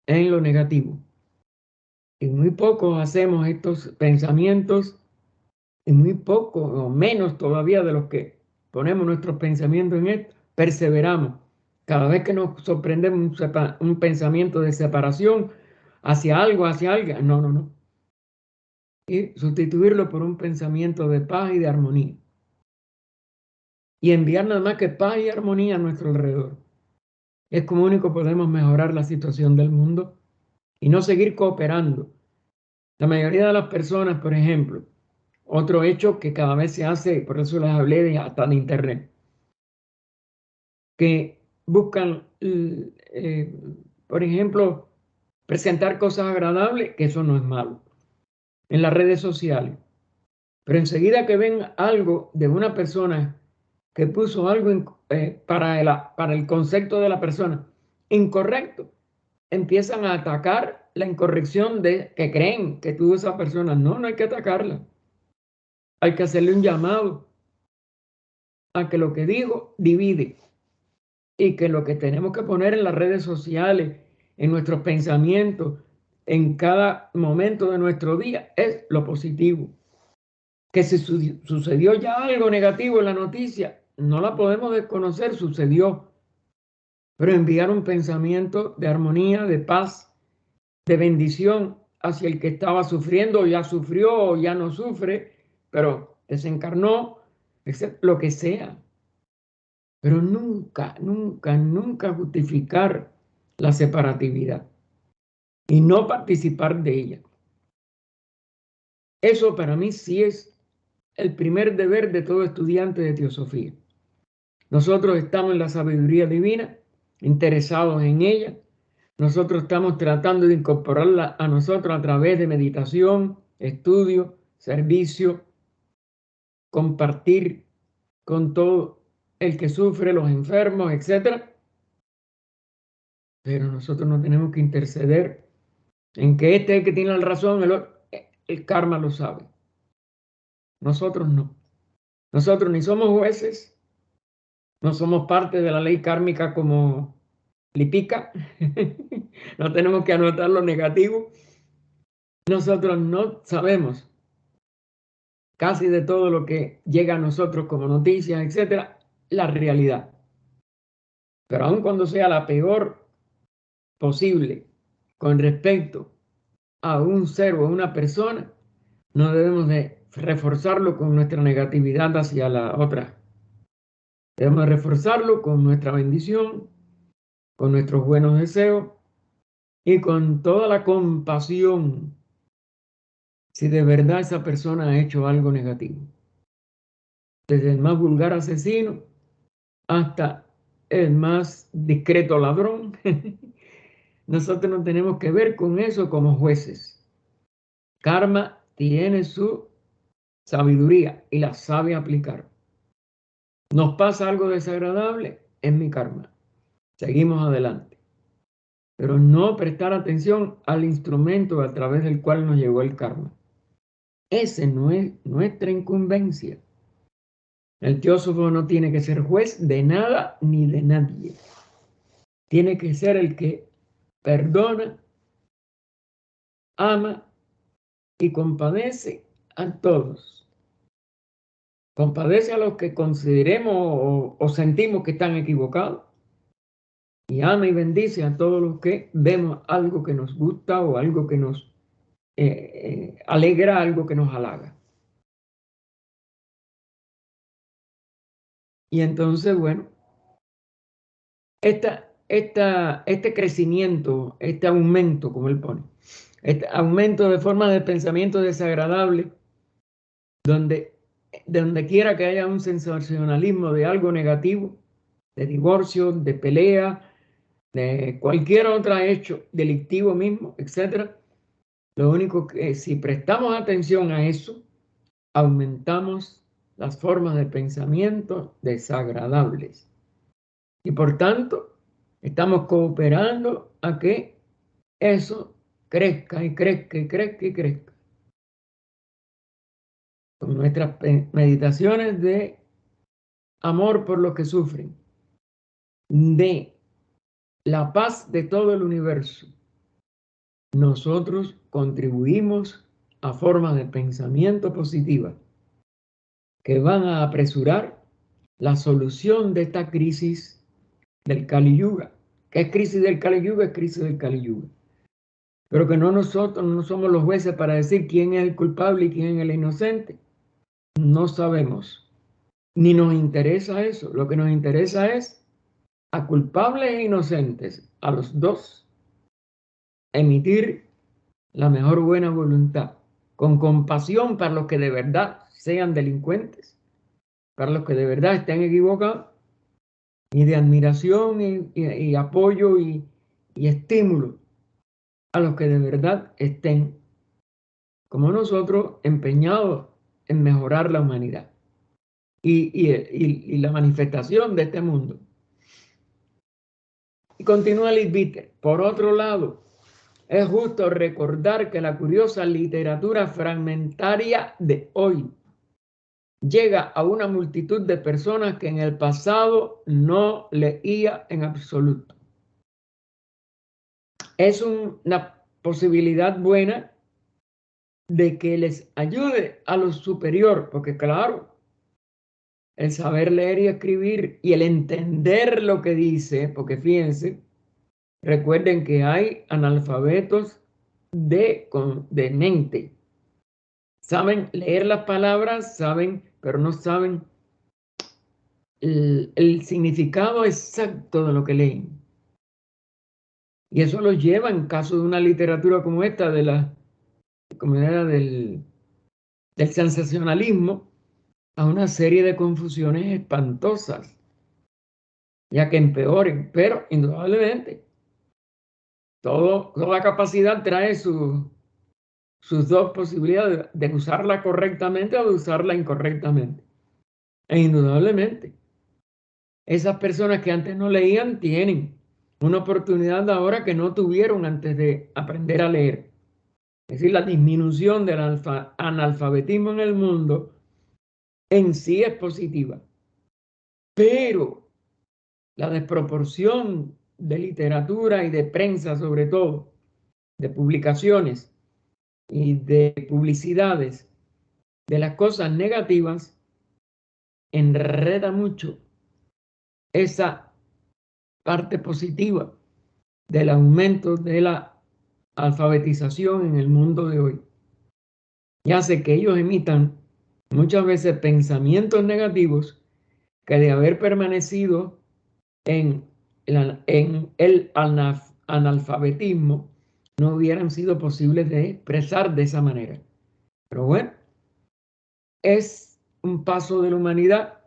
en lo negativo. Y muy pocos hacemos estos pensamientos, y muy poco o menos todavía de los que ponemos nuestros pensamientos en esto, perseveramos. Cada vez que nos sorprendemos un pensamiento de separación hacia algo, no. Y sustituirlo por un pensamiento de paz y de armonía. Y enviar nada más que paz y armonía a nuestro alrededor. Es como único podemos mejorar la situación del mundo y no seguir cooperando. La mayoría de las personas, por ejemplo, otro hecho que cada vez se hace, por eso les hablé hasta de internet, que buscan, por ejemplo, presentar cosas agradables, que eso no es malo, en las redes sociales. Pero enseguida que ven algo de una persona que puso algo para el concepto de la persona incorrecto, empiezan a atacar la incorrección de que creen que tuvo esa persona. No hay que atacarla. Hay que hacerle un llamado a que lo que digo divide y que lo que tenemos que poner en las redes sociales, en nuestros pensamientos, en cada momento de nuestro día es lo positivo. Que si sucedió ya algo negativo en la noticia, no la podemos desconocer, sucedió. Pero enviar un pensamiento de armonía, de paz, de bendición hacia el que estaba sufriendo, o ya sufrió o ya no sufre, pero desencarnó, lo que sea. Pero nunca justificar la separatividad y no participar de ella. Eso para mí sí es el primer deber de todo estudiante de teosofía. Nosotros estamos en la sabiduría divina, interesados en ella. Nosotros estamos tratando de incorporarla a nosotros a través de meditación, estudio, servicio, compartir con todo el que sufre, los enfermos, etc. Pero nosotros no tenemos que interceder en que este es el que tiene la razón, el karma lo sabe. Nosotros no. Nosotros ni somos jueces, no somos parte de la ley kármica como Lipica, no tenemos que anotar lo negativo. Nosotros no sabemos casi de todo lo que llega a nosotros como noticias, etcétera, la realidad. Pero aun cuando sea la peor posible con respecto a un ser o a una persona, no debemos de reforzarlo con nuestra negatividad hacia la otra. Debemos reforzarlo con nuestra bendición, con nuestros buenos deseos y con toda la compasión si de verdad esa persona ha hecho algo negativo. Desde el más vulgar asesino hasta el más discreto ladrón. Nosotros no tenemos que ver con eso como jueces. Karma tiene su sabiduría y la sabe aplicar. Nos pasa algo desagradable, es mi karma. Seguimos adelante. Pero no prestar atención al instrumento a través del cual nos llegó el karma. Ese no es nuestra incumbencia. El teósofo no tiene que ser juez de nada ni de nadie. Tiene que ser el que perdona, ama y compadece a todos. Compadece a los que consideremos o sentimos que están equivocados. Y ama y bendice a todos los que vemos algo que nos gusta o algo que nos alegra, algo que nos halaga. Y entonces, bueno, este crecimiento, este aumento, como él pone, este aumento de formas de pensamiento desagradable, donde quiera que haya un sensacionalismo de algo negativo, de divorcio, de pelea, de cualquier otro hecho delictivo mismo, etc. Lo único que si prestamos atención a eso, aumentamos las formas de pensamiento desagradables. Y por tanto, estamos cooperando a que eso crezca y crezca y crezca y crezca. Con nuestras meditaciones de amor por los que sufren, de la paz de todo el universo, nosotros contribuimos a formas de pensamiento positivas que van a apresurar la solución de esta crisis del Kali Yuga. ¿Qué es crisis del Kali Yuga? Es crisis del Kali Yuga. Pero que nosotros no somos los jueces para decir quién es el culpable y quién es el inocente. No sabemos. Ni nos interesa eso. Lo que nos interesa es a culpables e inocentes, a los dos, emitir la mejor buena voluntad, con compasión para los que de verdad sean delincuentes, para los que de verdad estén equivocados, y de admiración y apoyo y estímulo a los que de verdad estén, como nosotros, empeñados en mejorar la humanidad y la manifestación de este mundo. Y continúa Liz Bitter. Por otro lado, es justo recordar que la curiosa literatura fragmentaria de hoy llega a una multitud de personas que en el pasado no leía en absoluto. Es una posibilidad buena de que les ayude a lo superior, porque claro, el saber leer y escribir y el entender lo que dice, porque fíjense, recuerden que hay analfabetos de mente. Saben leer las palabras, saben, pero no saben el significado exacto de lo que leen. Y eso los lleva, en caso de una literatura como esta, de la comunidad del sensacionalismo, a una serie de confusiones espantosas, ya que empeoren, pero indudablemente toda capacidad trae sus dos posibilidades de usarla correctamente o de usarla incorrectamente. E indudablemente, esas personas que antes no leían tienen una oportunidad ahora que no tuvieron antes de aprender a leer. Es decir, la disminución del analfabetismo en el mundo en sí es positiva, pero la desproporción de literatura y de prensa, sobre todo, de publicaciones y de publicidades, de las cosas negativas, enreda mucho esa parte positiva del aumento de la alfabetización en el mundo de hoy. Y hace que ellos emitan muchas veces pensamientos negativos que de haber permanecido en el analfabetismo no hubieran sido posibles de expresar de esa manera. Pero bueno, es un paso de la humanidad,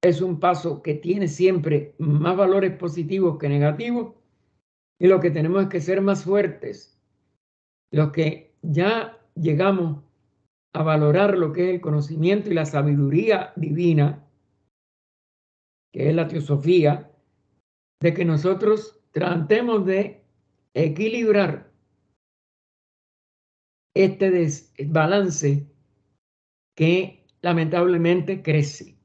es un paso que tiene siempre más valores positivos que negativos, y lo que tenemos es que ser más fuertes. Los que ya llegamos a valorar lo que es el conocimiento y la sabiduría divina, que es la teosofía, de que nosotros tratemos de equilibrar este desbalance que lamentablemente crece.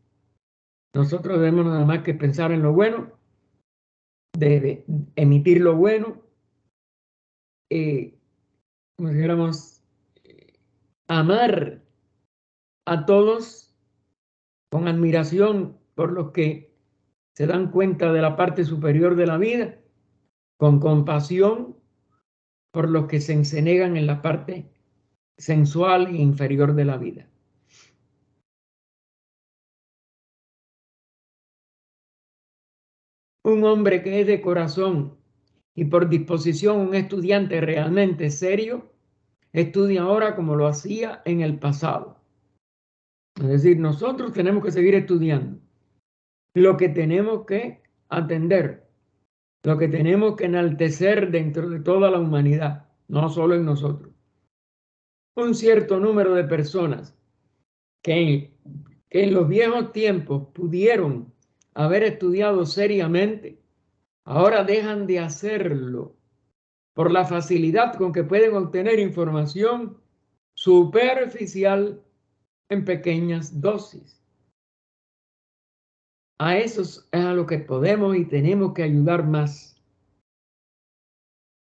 Nosotros debemos nada más que pensar en lo bueno, de emitir lo bueno, como dijéramos, amar a todos con admiración por los que se dan cuenta de la parte superior de la vida, con compasión por los que se enseñan en la parte sensual e inferior de la vida. Un hombre que es de corazón y por disposición un estudiante realmente serio, estudia ahora como lo hacía en el pasado. Es decir, nosotros tenemos que seguir estudiando. Lo que tenemos que atender, lo que tenemos que enaltecer dentro de toda la humanidad, no solo en nosotros. Un cierto número de personas que en los viejos tiempos pudieron haber estudiado seriamente, ahora dejan de hacerlo por la facilidad con que pueden obtener información superficial en pequeñas dosis. A eso es a lo que podemos y tenemos que ayudar más,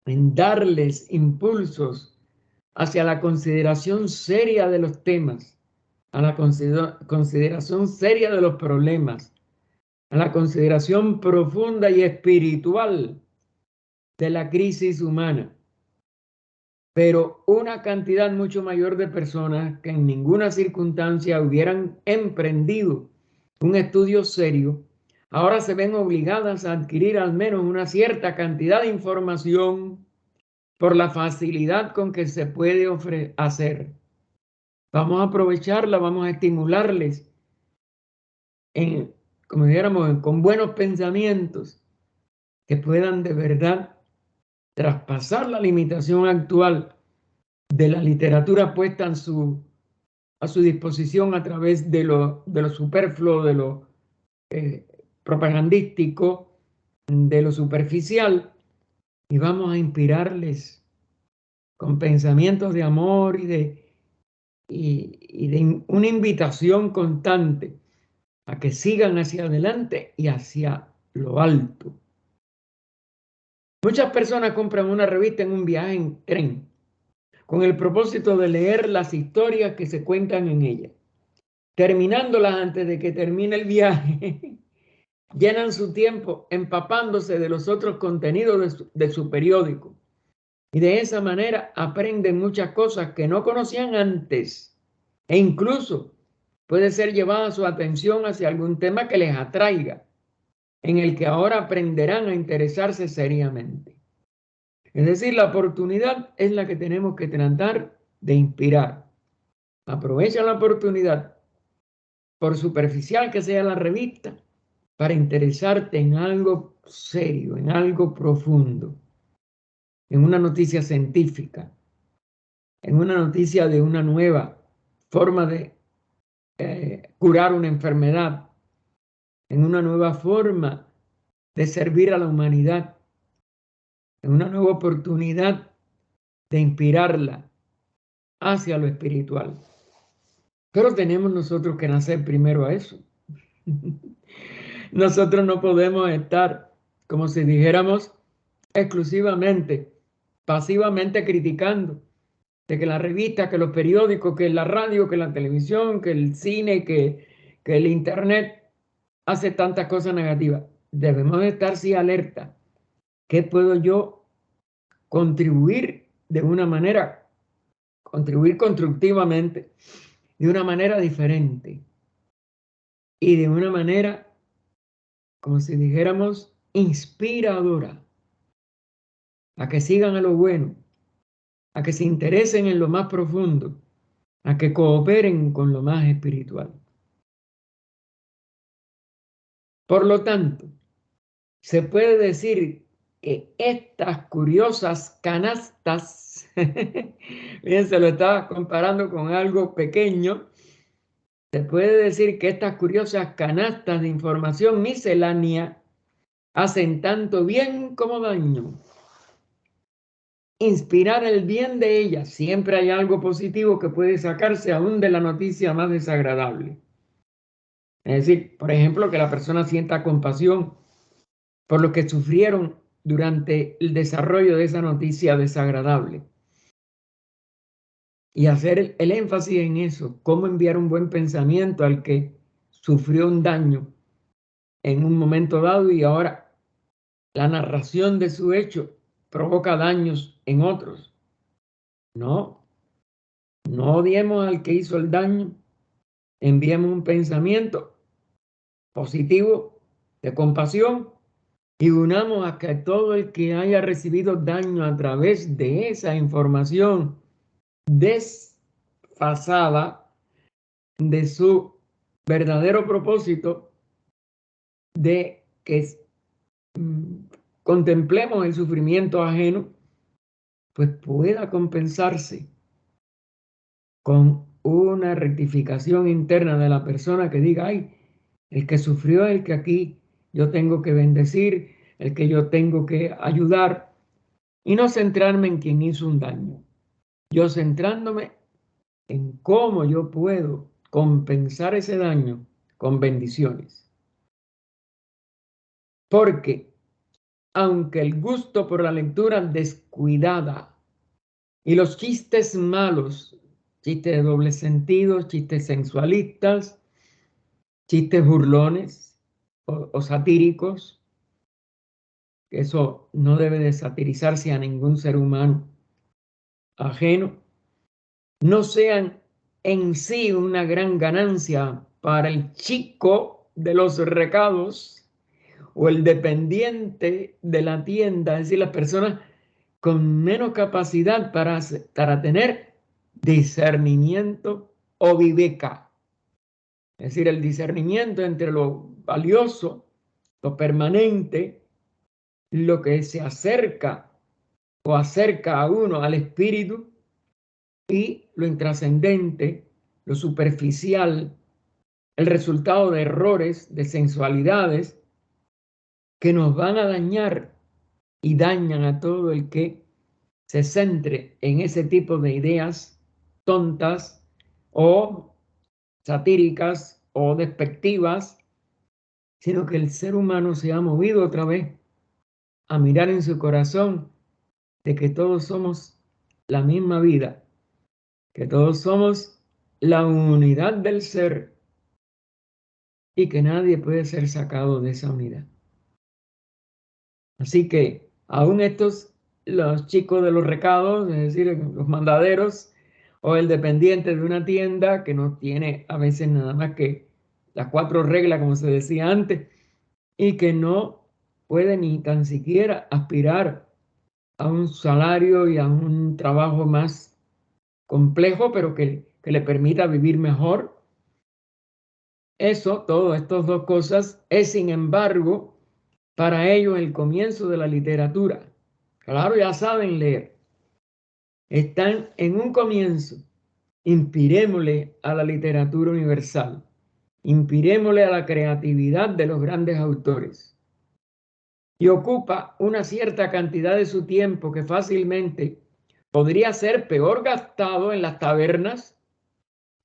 en darles impulsos hacia la consideración seria de los temas, a la consideración seria de los problemas, a la consideración profunda y espiritual de la crisis humana. Pero una cantidad mucho mayor de personas que en ninguna circunstancia hubieran emprendido un estudio serio, ahora se ven obligadas a adquirir al menos una cierta cantidad de información por la facilidad con que se puede hacer. Vamos a aprovecharla, vamos a estimularles como dijéramos, con buenos pensamientos que puedan de verdad traspasar la limitación actual de la literatura puesta a su disposición a través de lo superfluo, de lo propagandístico, de lo superficial, y vamos a inspirarles con pensamientos de amor y de una invitación constante a que sigan hacia adelante y hacia lo alto. Muchas personas compran una revista en un viaje en tren con el propósito de leer las historias que se cuentan en ella. Terminándolas antes de que termine el viaje, llenan su tiempo empapándose de los otros contenidos de su periódico. Y de esa manera aprenden muchas cosas que no conocían antes. E incluso puede ser llevada su atención hacia algún tema que les atraiga, en el que ahora aprenderán a interesarse seriamente. Es decir, la oportunidad es la que tenemos que tratar de inspirar. Aprovecha la oportunidad, por superficial que sea la revista, para interesarte en algo serio, en algo profundo, en una noticia científica, en una noticia de una nueva forma de curar una enfermedad, en una nueva forma de servir a la humanidad, en una nueva oportunidad de inspirarla hacia lo espiritual. Pero tenemos nosotros que nacer primero a eso. Nosotros no podemos estar, como si dijéramos, exclusivamente, pasivamente criticando de que la revista, que los periódicos, que la radio, que la televisión, que el cine, que el internet hace tantas cosas negativas. Debemos estar sí alerta. ¿Qué puedo yo contribuir de una manera, contribuir constructivamente, de una manera diferente y de una manera, como si dijéramos, inspiradora, a que sigan a lo bueno, a que se interesen en lo más profundo, a que cooperen con lo más espiritual? Por lo tanto, se puede decir que estas curiosas canastas, fíjense, lo estaba comparando con algo pequeño, se puede decir que estas curiosas canastas de información miscelánea hacen tanto bien como daño. Inspirar el bien de ellas, siempre hay algo positivo que puede sacarse aún de la noticia más desagradable. Es decir, por ejemplo, que la persona sienta compasión por lo que sufrieron durante el desarrollo de esa noticia desagradable. Y hacer el énfasis en eso, cómo enviar un buen pensamiento al que sufrió un daño en un momento dado y ahora la narración de su hecho provoca daños en otros. No odiemos al que hizo el daño, enviemos un pensamiento positivo de compasión y unamos a que todo el que haya recibido daño a través de esa información desfasada de su verdadero propósito de que contemplemos el sufrimiento ajeno, pues pueda compensarse con una rectificación interna de la persona que diga, ay, el que sufrió, el que aquí yo tengo que bendecir, el que yo tengo que ayudar, y no centrarme en quien hizo un daño. Yo centrándome en cómo yo puedo compensar ese daño con bendiciones. Porque aunque el gusto por la lectura descuidada y los chistes malos, chistes de doble sentido, chistes sensualistas, chistes burlones o satíricos, eso no debe de satirizarse a ningún ser humano ajeno, no sean en sí una gran ganancia para el chico de los recados o el dependiente de la tienda, es decir, las personas con menos capacidad para tener discernimiento o viveca. Es decir, el discernimiento entre lo valioso, lo permanente, lo que se acerca o acerca a uno al espíritu, y lo intrascendente, lo superficial, el resultado de errores, de sensualidades que nos van a dañar y dañan a todo el que se centre en ese tipo de ideas tontas o satíricas o despectivas, sino que el ser humano se ha movido otra vez a mirar en su corazón de que todos somos la misma vida, que todos somos la unidad del ser y que nadie puede ser sacado de esa unidad. Así que aún los chicos de los recados, es decir, los mandaderos o el dependiente de una tienda que no tiene a veces nada más que las 4 reglas, como se decía antes, y que no puede ni tan siquiera aspirar a un salario y a un trabajo más complejo, pero que le permita vivir mejor. Eso, todas estas 2 cosas, es sin embargo para ellos el comienzo de la literatura. Claro, ya saben leer. Están en un comienzo. Inspirémosle a la literatura universal. Inspirémosle a la creatividad de los grandes autores. Y ocupa una cierta cantidad de su tiempo que fácilmente podría ser peor gastado en las tabernas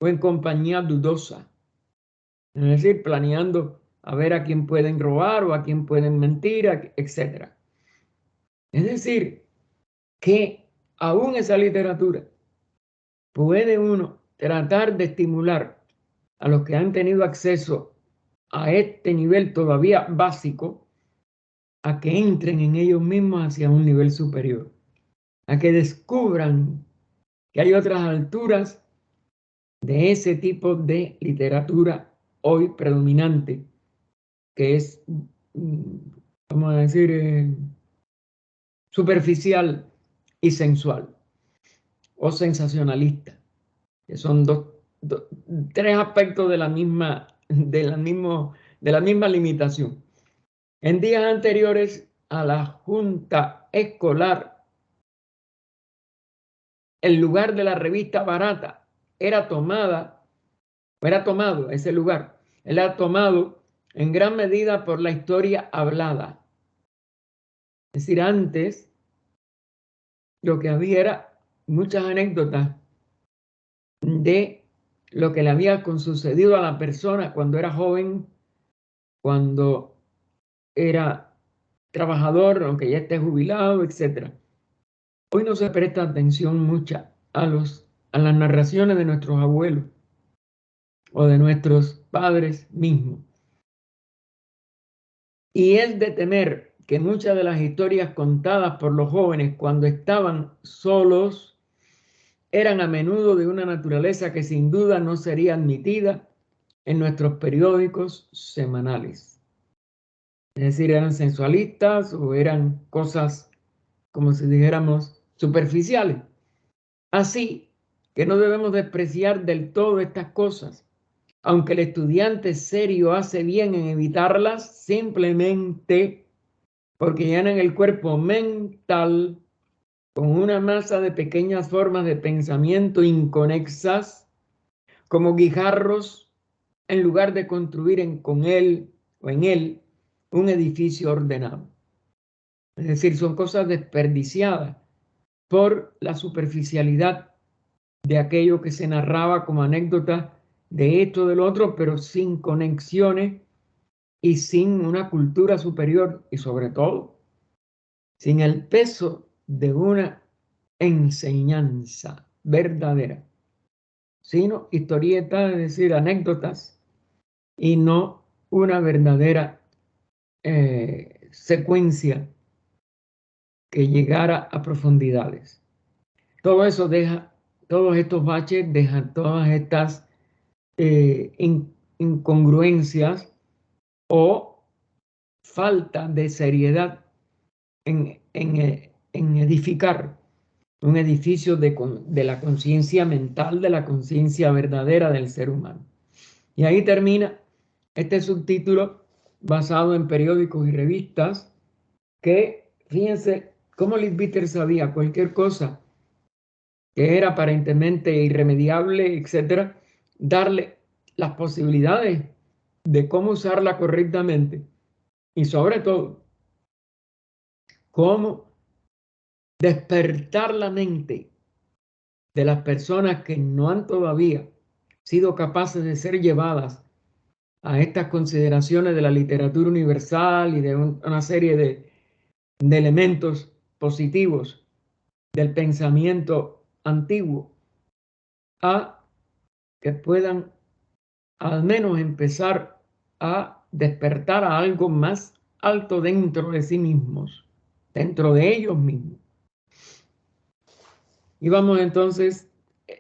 o en compañía dudosa. Es decir, planeando a ver a quién pueden robar o a quién pueden mentir, etc. Es decir, que aún esa literatura puede uno tratar de estimular a los que han tenido acceso a este nivel todavía básico a que entren en ellos mismos hacia un nivel superior, a que descubran que hay otras alturas de ese tipo de literatura hoy predominante, que es, vamos a decir, superficial y sensual o sensacionalista, que son 3 aspectos de la misma limitación. En días anteriores a la junta escolar, el lugar de la revista barata era tomado ese lugar, era tomado en gran medida por la historia hablada. Es decir, antes lo que había era muchas anécdotas de lo que le había sucedido a la persona cuando era joven, cuando era trabajador, aunque ya esté jubilado, etc. Hoy no se presta atención mucha a las narraciones de nuestros abuelos o de nuestros padres mismos. Y es de temer que muchas de las historias contadas por los jóvenes cuando estaban solos eran a menudo de una naturaleza que sin duda no sería admitida en nuestros periódicos semanales. Es decir, eran sensualistas o eran cosas, como si dijéramos, superficiales. Así que no debemos despreciar del todo estas cosas, aunque el estudiante serio hace bien en evitarlas simplemente porque llenan el cuerpo mental con una masa de pequeñas formas de pensamiento inconexas como guijarros en lugar de construir con él o en él un edificio ordenado. Es decir, son cosas desperdiciadas por la superficialidad de aquello que se narraba como anécdota de esto, del otro, pero sin conexiones y sin una cultura superior y sobre todo sin el peso de una enseñanza verdadera, sino historietas, es decir, anécdotas, y no una verdadera secuencia que llegara a profundidades. Todo eso deja, todos estos baches dejan todas estas incongruencias o falta de seriedad en edificar un edificio de la conciencia mental, de la conciencia verdadera del ser humano. Y ahí termina este subtítulo basado en periódicos y revistas que, fíjense, cómo Leadbeater sabía cualquier cosa que era aparentemente irremediable, etcétera, darle las posibilidades de cómo usarla correctamente y sobre todo cómo despertar la mente de las personas que no han todavía sido capaces de ser llevadas a estas consideraciones de la literatura universal y de una serie de elementos positivos del pensamiento antiguo, a que puedan al menos empezar a despertar a algo más alto dentro de sí mismos, dentro de ellos mismos. Y vamos entonces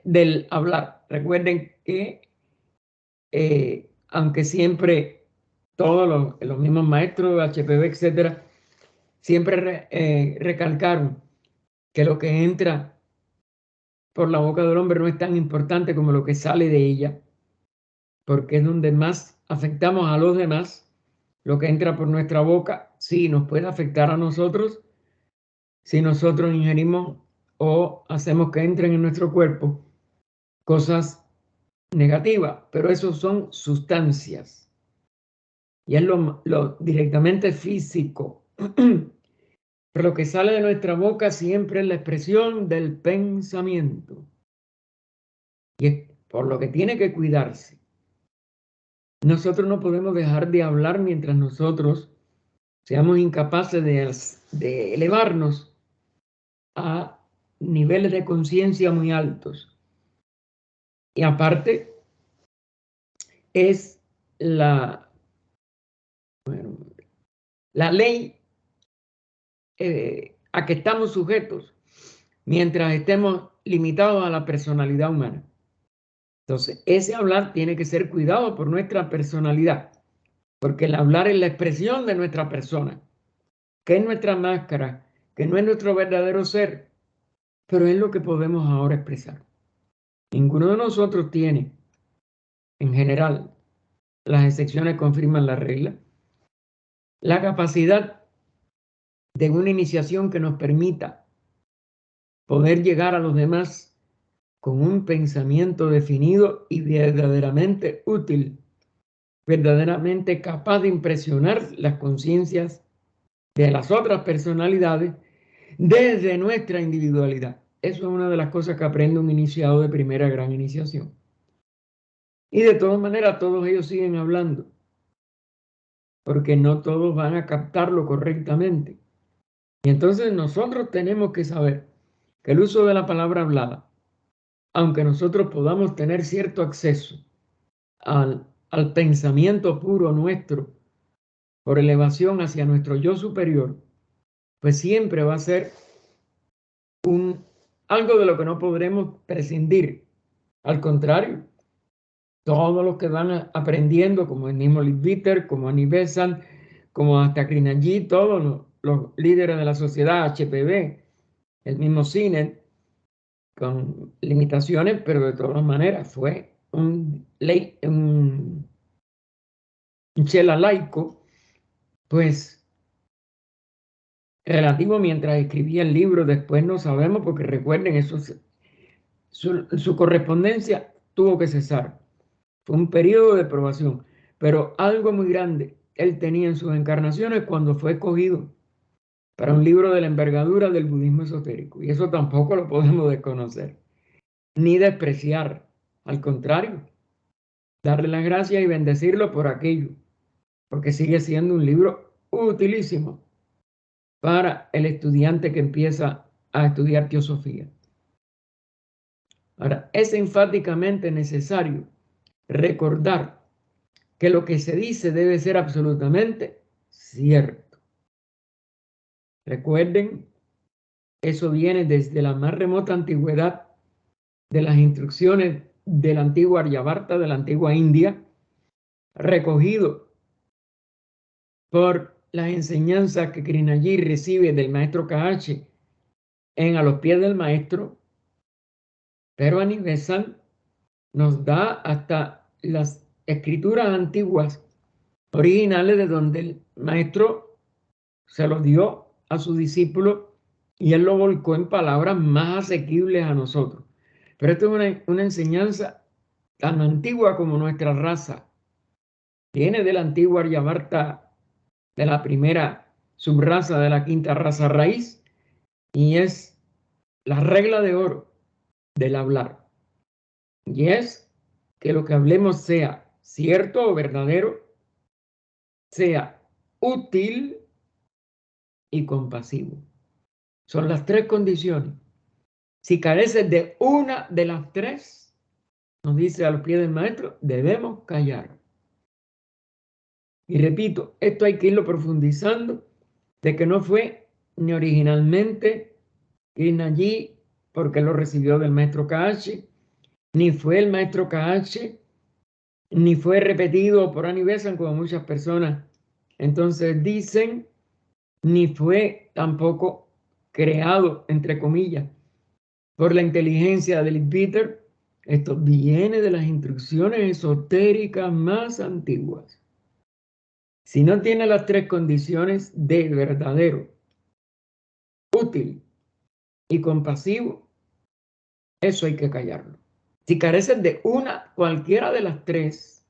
del hablar. Recuerden que aunque siempre todos los mismos maestros, HPV, etcétera, siempre recalcaron que lo que entra por la boca del hombre no es tan importante como lo que sale de ella, porque es donde más afectamos a los demás. Lo que entra por nuestra boca sí nos puede afectar a nosotros si nosotros ingerimos o hacemos que entren en nuestro cuerpo cosas negativas, pero eso son sustancias y es lo directamente físico. Pero lo que sale de nuestra boca siempre es la expresión del pensamiento y es por lo que tiene que cuidarse. Nosotros no podemos dejar de hablar mientras nosotros seamos incapaces de elevarnos a niveles de conciencia muy altos. Y aparte, es la ley a que estamos sujetos mientras estemos limitados a la personalidad humana. Entonces, ese hablar tiene que ser cuidado por nuestra personalidad, porque el hablar es la expresión de nuestra persona, que es nuestra máscara, que no es nuestro verdadero ser, pero es lo que podemos ahora expresar. Ninguno de nosotros tiene, en general, las excepciones confirman la regla, la capacidad de una iniciación que nos permita poder llegar a los demás con un pensamiento definido y verdaderamente útil, verdaderamente capaz de impresionar las conciencias de las otras personalidades desde nuestra individualidad. Eso es una de las cosas que aprende un iniciado de primera gran iniciación. Y de todas maneras, todos ellos siguen hablando, porque no todos van a captarlo correctamente. Y entonces nosotros tenemos que saber que el uso de la palabra hablada, aunque nosotros podamos tener cierto acceso al pensamiento puro nuestro por elevación hacia nuestro yo superior, pues siempre va a ser algo de lo que no podremos prescindir. Al contrario, todos los que van aprendiendo, como el mismo Leadbeater, como Annie Besant, como hasta Krinaji, todos los líderes de la sociedad, HPV, el mismo Sinet, con limitaciones, pero de todas maneras fue un chela laico, pues relativo mientras escribía el libro, después no sabemos, porque recuerden, eso su correspondencia tuvo que cesar Fue un periodo de probación, pero algo muy grande él tenía en sus encarnaciones cuando fue escogido para un libro de la envergadura del budismo esotérico. Y eso tampoco lo podemos desconocer, ni despreciar. Al contrario, darle las gracias y bendecirlo por aquello, porque sigue siendo un libro utilísimo para el estudiante que empieza a estudiar teosofía. Ahora, es enfáticamente necesario recordar que lo que se dice debe ser absolutamente cierto. Recuerden, eso viene desde la más remota antigüedad de las instrucciones de la antigua Aryavarta, de la antigua India, recogido por las enseñanzas que Krishnaji recibe del maestro Kahachi en A los pies del maestro, pero Anivesan nos da hasta las escrituras antiguas originales de donde el maestro se lo dio a su discípulo y él lo volcó en palabras más asequibles a nosotros. Pero esto es una enseñanza tan antigua como nuestra raza. Viene de la antigua Aryavarta, de la primera subraza de la quinta raza raíz, y es la regla de oro del hablar. Y es que lo que hablemos sea cierto o verdadero, sea útil y compasivo. Son las tres condiciones. Si careces de una de las tres, nos dice a los pies del maestro, debemos callar. Y repito, esto hay que irlo profundizando, de que no fue ni originalmente Krishnaji porque lo recibió del maestro Kahachi, ni fue el maestro Kahachi, ni fue repetido por Anivesan como muchas personas entonces dicen, ni fue tampoco creado, entre comillas, por la inteligencia del Peter. Esto viene de las instrucciones esotéricas más antiguas. Si no tiene las tres condiciones de verdadero, útil y compasivo, eso hay que callarlo. Si careces de una, cualquiera de las tres,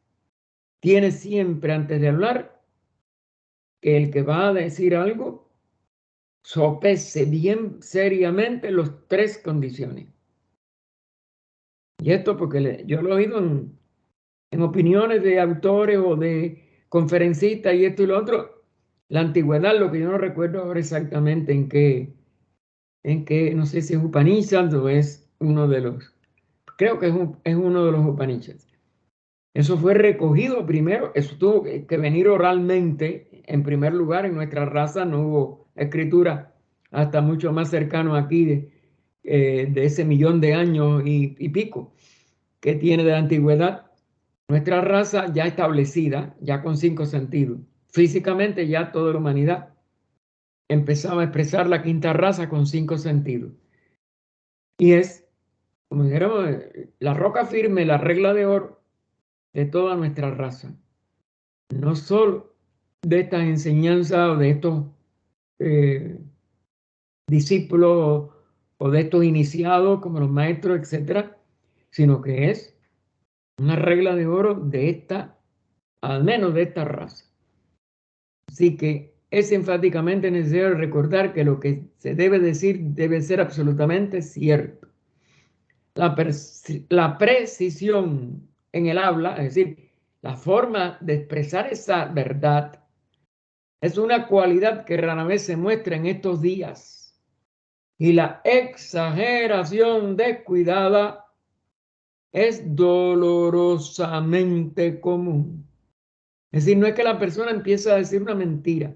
tienes siempre antes de hablar que el que va a decir algo sopese bien seriamente las tres condiciones. Y esto porque yo lo he oído en opiniones de autores o de conferencistas y esto y lo otro. La antigüedad, lo que yo no recuerdo ahora exactamente en qué, no sé si es Upanishad o es uno de los, creo que es uno de los Upanishads. Eso fue recogido primero, eso tuvo que venir oralmente. En primer lugar, en nuestra raza no hubo escritura hasta mucho más cercano aquí de ese 1.000.000 de años y pico que tiene de la antigüedad. Nuestra raza ya establecida, ya con 5 sentidos. Físicamente ya toda la humanidad empezaba a expresar la quinta raza con 5 sentidos. Y es, como dijéramos, la roca firme, la regla de oro de toda nuestra raza. No solo de estas enseñanzas o de estos discípulos o de estos iniciados como los maestros, etcétera, sino que es una regla de oro de esta, al menos de esta raza. Así que es enfáticamente necesario recordar que lo que se debe decir debe ser absolutamente cierto. La precisión en el habla, es decir, la forma de expresar esa verdad, es una cualidad que rara vez se muestra en estos días. Y la exageración descuidada es dolorosamente común. Es decir, no es que la persona empiece a decir una mentira,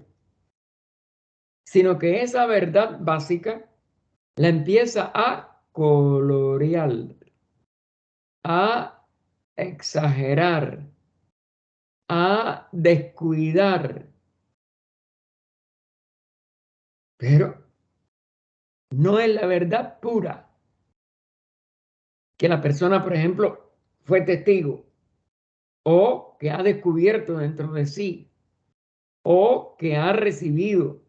sino que esa verdad básica la empieza a colorear, a exagerar, a descuidar. Pero no es la verdad pura. Que la persona, por ejemplo, fue testigo o que ha descubierto dentro de sí o que ha recibido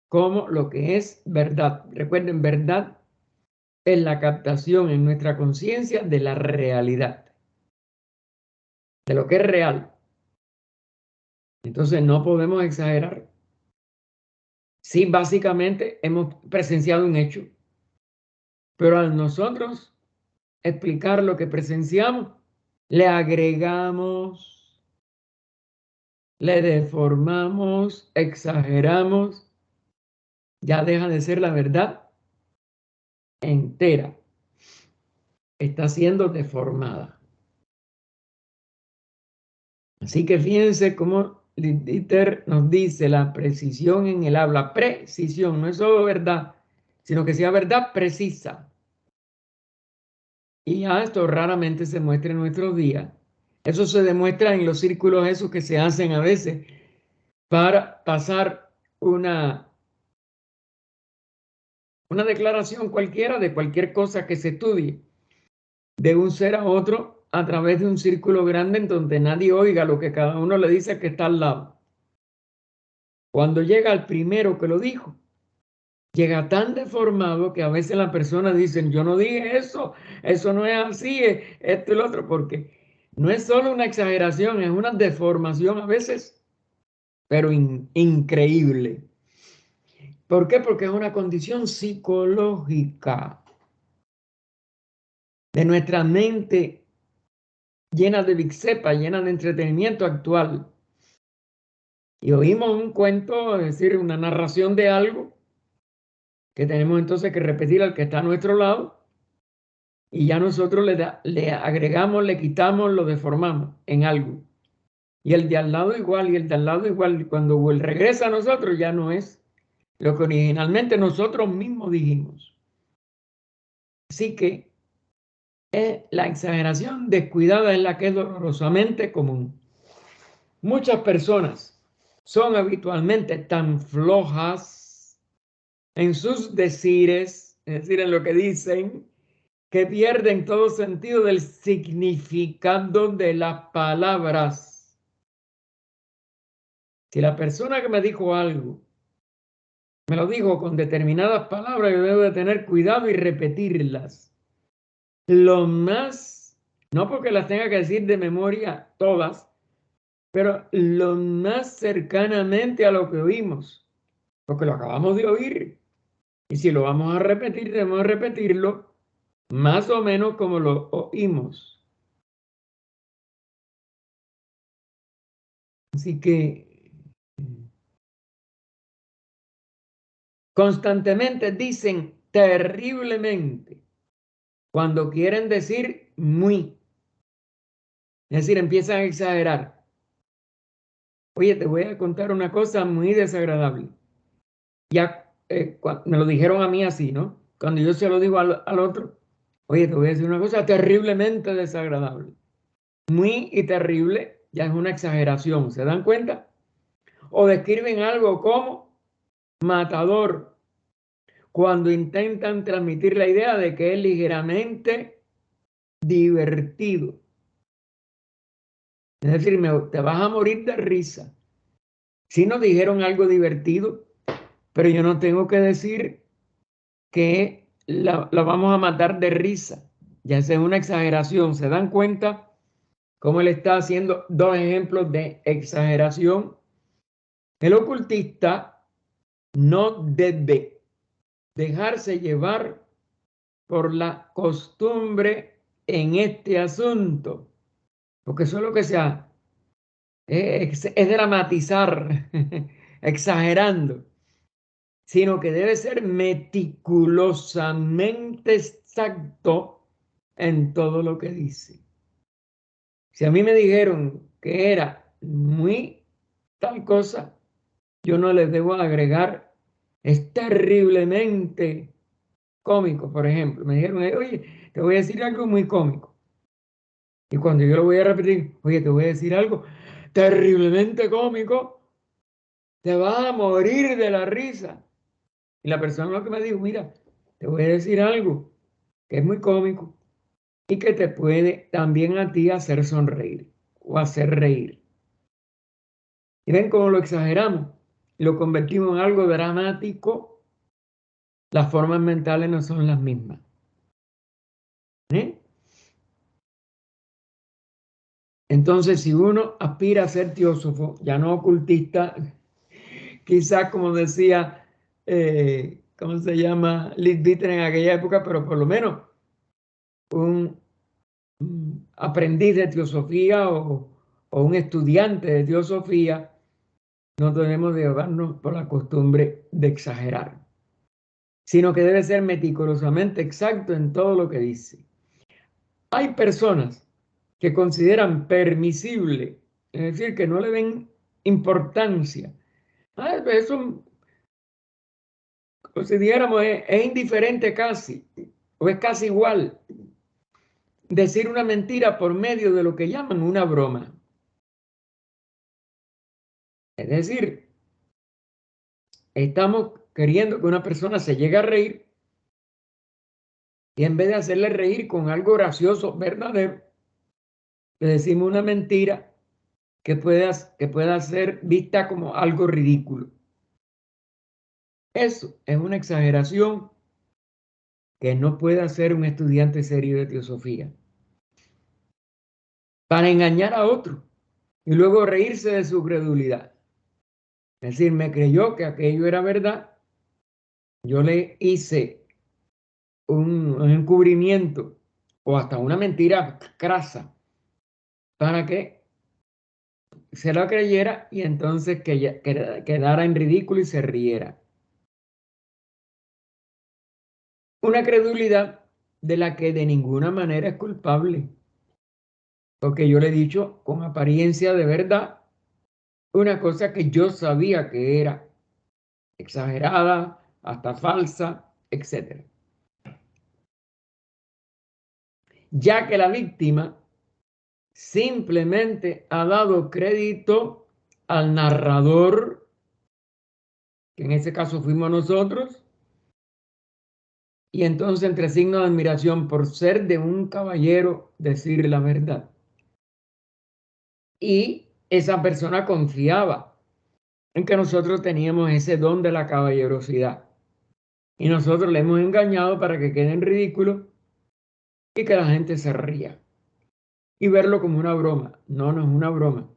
como lo que es verdad. Recuerden, verdad es la captación en nuestra conciencia de la realidad. de lo que es real. Entonces no podemos exagerar. Sí, básicamente hemos presenciado un hecho, pero al nosotros explicar lo que presenciamos, le agregamos, le deformamos, exageramos, ya deja de ser la verdad entera, está siendo deformada. Así que fíjense cómo Dieter nos dice la precisión en el habla, precisión, no es solo verdad, sino que sea verdad precisa. Y ya esto raramente se muestra en nuestros días. Eso se demuestra en los círculos esos que se hacen a veces para pasar una declaración cualquiera de cualquier cosa que se estudie, de un ser a otro a través de un círculo grande en donde nadie oiga lo que cada uno le dice que está al lado. Cuando llega el primero que lo dijo, llega tan deformado que a veces las personas dicen, yo no dije eso, eso no es así, esto y lo otro, porque no es solo una exageración, es una deformación a veces, pero increíble. ¿Por qué? Porque es una condición psicológica de nuestra mente llena de Big Cepa, llena de entretenimiento actual. Y oímos un cuento, es decir, una narración de algo que tenemos entonces que repetir al que está a nuestro lado y ya nosotros le agregamos, le quitamos, lo deformamos en algo. Y el de al lado igual, y el de al lado igual. Y cuando regresa a nosotros ya no es lo que originalmente nosotros mismos dijimos. Así que la exageración descuidada es la que es dolorosamente común. Muchas personas son habitualmente tan flojas en sus decires, es decir, en lo que dicen, que pierden todo sentido del significado de las palabras. Si la persona que me dijo algo me lo dijo con determinadas palabras, yo debo de tener cuidado y repetirlas. Lo más, no porque las tenga que decir de memoria todas, pero lo más cercanamente a lo que oímos, porque lo acabamos de oír. Y si lo vamos a repetir, debemos repetirlo más o menos como lo oímos. Así que constantemente dicen terriblemente cuando quieren decir muy. Es decir, empiezan a exagerar. Oye, te voy a contar una cosa muy desagradable. Ya me lo dijeron a mí así, ¿no? Cuando yo se lo digo al otro, oye, te voy a decir una cosa terriblemente desagradable. Muy y terrible ya es una exageración, ¿se dan cuenta? O describen algo como matador cuando intentan transmitir la idea de que es ligeramente divertido. Es decir, te vas a morir de risa. Sí nos dijeron algo divertido, pero yo no tengo que decir que la vamos a matar de risa. Ya esa es una exageración. ¿Se dan cuenta cómo él está haciendo dos ejemplos de exageración? El ocultista no debe dejarse llevar por la costumbre en este asunto, porque eso es lo que sea, es dramatizar, exagerando, sino que debe ser meticulosamente exacto en todo lo que dice. Si a mí me dijeron que era muy tal cosa, yo no les debo agregar, es terriblemente cómico, por ejemplo. Me dijeron, oye, te voy a decir algo muy cómico. Y cuando yo lo voy a repetir, oye, te voy a decir algo terriblemente cómico, te vas a morir de la risa. Y la persona lo que me dijo, mira, te voy a decir algo que es muy cómico y que te puede también a ti hacer sonreír o hacer reír. Y ven cómo lo exageramos, lo convertimos en algo dramático. Las formas mentales no son las mismas. ¿Eh? Entonces, si uno aspira a ser teósofo, ya no ocultista, quizás como decía, ¿cómo se llama? Leadbeater en aquella época, pero por lo menos un aprendiz de teosofía o un estudiante de teosofía, no debemos de llevarnos por la costumbre de exagerar, sino que debe ser meticulosamente exacto en todo lo que dice. Hay personas que consideran permisible, es decir, que no le ven importancia. Eso, si dijéramos, es indiferente casi, o es casi igual decir una mentira por medio de lo que llaman una broma. Es decir, estamos queriendo que una persona se llegue a reír y en vez de hacerle reír con algo gracioso, verdadero, le decimos una mentira que pueda ser vista como algo ridículo. Eso es una exageración que no puede hacer un estudiante serio de teosofía. Para engañar a otro y luego reírse de su credulidad. Es decir, me creyó que aquello era verdad, yo le hice un encubrimiento o hasta una mentira crasa para que se la creyera y entonces que quedara en ridículo y se riera. Una credulidad de la que de ninguna manera es culpable, porque yo le he dicho con apariencia de verdad una cosa que yo sabía que era exagerada, hasta falsa, etc. Ya que la víctima simplemente ha dado crédito al narrador, que en ese caso fuimos nosotros, y entonces entre signos de admiración por ser de un caballero decir la verdad. Y esa persona confiaba en que nosotros teníamos ese don de la caballerosidad. Y nosotros le hemos engañado para que quede en ridículo y que la gente se ría. Y verlo como una broma. No, no es una broma.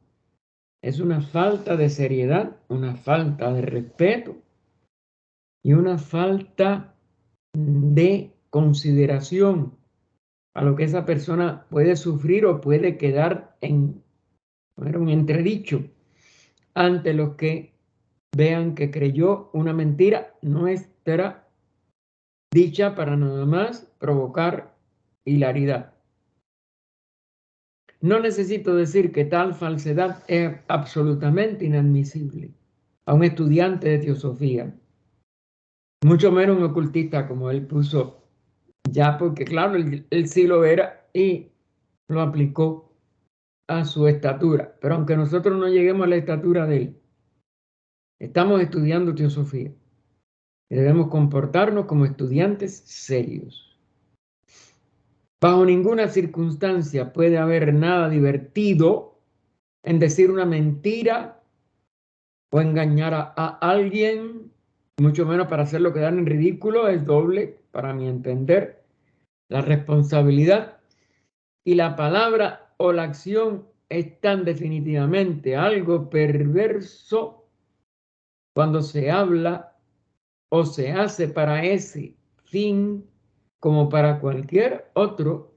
Es una falta de seriedad, una falta de respeto y una falta de consideración a lo que esa persona puede sufrir o puede quedar en un entredicho ante los que vean que creyó una mentira nuestra dicha para nada más provocar hilaridad. No necesito decir que tal falsedad es absolutamente inadmisible a un estudiante de teosofía, mucho menos un ocultista como él puso ya, porque claro, él sí lo era y lo aplicó a su estatura, pero aunque nosotros no lleguemos a la estatura de él, estamos estudiando teosofía y debemos comportarnos como estudiantes serios. Bajo ninguna circunstancia puede haber nada divertido en decir una mentira o engañar a alguien, mucho menos para hacerlo quedar en ridículo. Es doble, para mi entender, la responsabilidad y la palabra o la acción es tan definitivamente algo perverso cuando se habla o se hace para ese fin como para cualquier otro.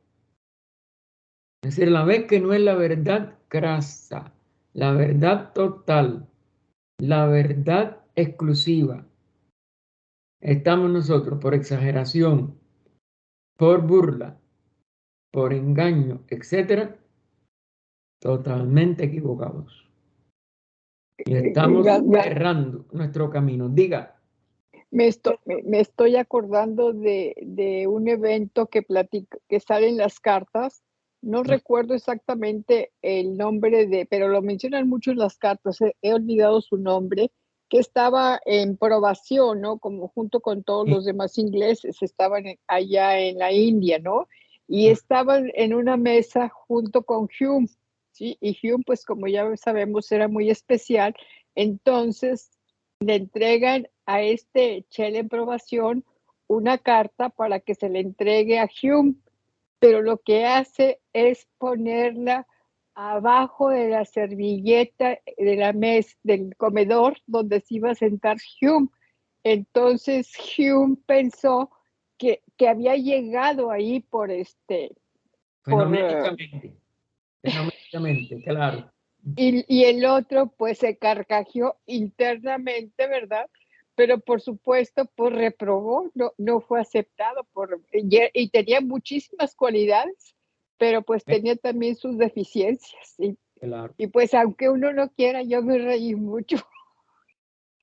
Es decir, la vez que no es la verdad crasa, la verdad total, la verdad exclusiva. Estamos nosotros por exageración, por burla, por engaño, etcétera, totalmente equivocados. Y estamos errando nuestro camino. Diga. Me estoy acordando de un evento que sale en las cartas. No recuerdo exactamente el nombre pero lo mencionan mucho en las cartas. He olvidado su nombre, que estaba en probación, ¿no? Como junto con todos los demás ingleses, estaban allá en la India, ¿no? Y estaban en una mesa junto con Hume, ¿sí? Y Hume, pues como ya sabemos, era muy especial. Entonces le entregan a este Shell en probación una carta para que se le entregue a Hume, pero lo que hace es ponerla abajo de la servilleta de la mesa del comedor donde se iba a sentar Hume. Entonces Hume pensó que había llegado ahí por Fenoménicamente, claro. Y el otro pues se carcajeó internamente, ¿verdad? Pero por supuesto, pues reprobó, no fue aceptado y tenía muchísimas cualidades, pero pues tenía también sus deficiencias. Claro. Y pues aunque uno no quiera, yo me reí mucho.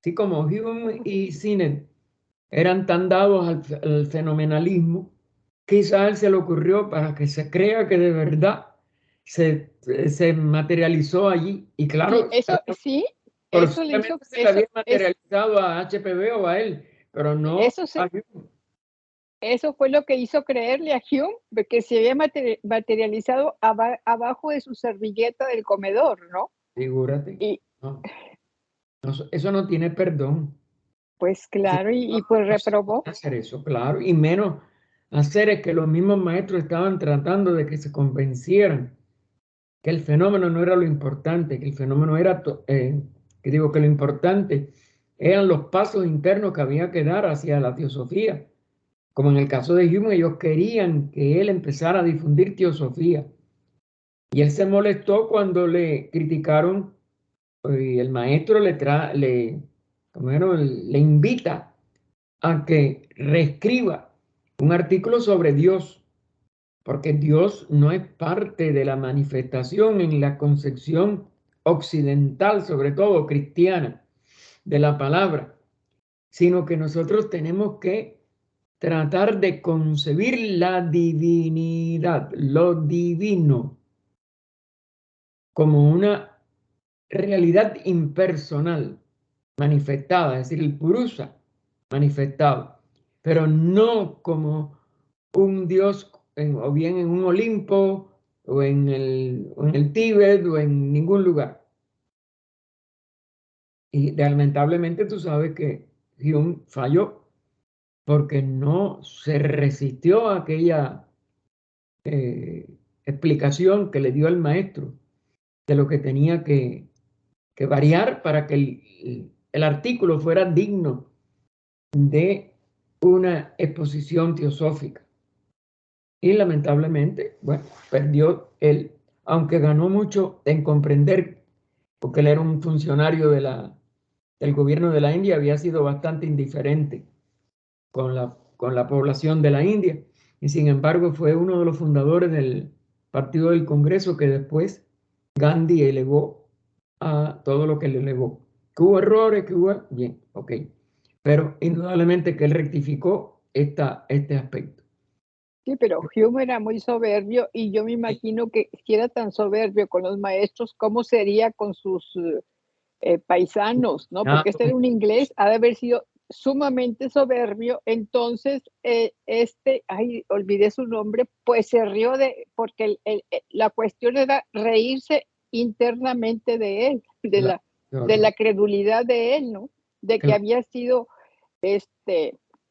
Sí, como Hume y Sinnett eran tan dados al fenomenalismo, quizás a él se le ocurrió para que se crea que de verdad se materializó allí. Y claro, Sí, pero eso le hizo, posiblemente se le había materializado a HPV o a él, pero no a Hume. Eso fue lo que hizo creerle a Hume de que se había materializado abajo de su servilleta del comedor, ¿no? Figúrate. Y No, eso no tiene perdón. pues claro, y pues reprobó. Hacer eso, claro, y menos hacer es que los mismos maestros estaban tratando de que se convencieran que el fenómeno no era lo importante, que el fenómeno era, que digo que lo importante eran los pasos internos que había que dar hacia la teosofía. Como en el caso de Hume, ellos querían que él empezara a difundir teosofía. Y él se molestó cuando le criticaron, y el maestro le invita a que reescriba un artículo sobre Dios, porque Dios no es parte de la manifestación en la concepción occidental, sobre todo cristiana, de la palabra, sino que nosotros tenemos que tratar de concebir la divinidad, lo divino, como una realidad impersonal manifestada, es decir, el Purusha manifestado, pero no como un Dios o bien en un Olimpo o en el Tíbet o en ningún lugar. Y lamentablemente tú sabes que Hume falló porque no se resistió a aquella explicación que le dio el maestro de lo que tenía que variar para que el artículo fuera digno de una exposición teosófica. Y lamentablemente, bueno, perdió él, aunque ganó mucho en comprender, porque él era un funcionario del gobierno de la India, había sido bastante indiferente con la población de la India, y sin embargo fue uno de los fundadores del Partido del Congreso que después Gandhi elevó a todo lo que le elevó. Que hubo errores, que hubo, bien, ok, pero indudablemente que él rectificó este aspecto. Sí, pero Hume era muy soberbio y yo me imagino que si era tan soberbio con los maestros, ¿cómo sería con sus paisanos, ¿no? Porque este era un inglés, ha de haber sido sumamente soberbio. Entonces, olvidé su nombre, pues se rió porque la cuestión era reírse internamente de él, de la credulidad de él, ¿no? De que había sido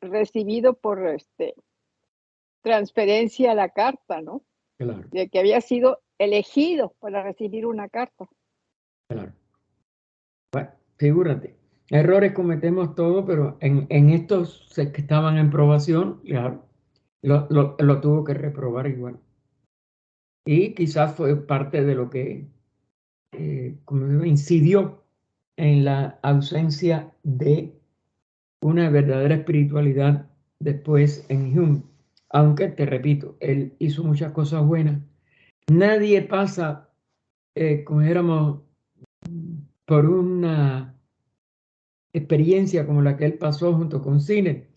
recibido por transferencia a la carta, ¿no? Claro. De que había sido elegido para recibir una carta. Claro. Bueno, figúrate, errores cometemos todos, pero en estos que estaban en probación, claro, lo tuvo que reprobar igual. Y quizás fue parte de lo que como incidió en la ausencia de una verdadera espiritualidad después en Hume. Aunque, te repito, él hizo muchas cosas buenas. Nadie pasa, como éramos, por una experiencia como la que él pasó junto con Sinnett,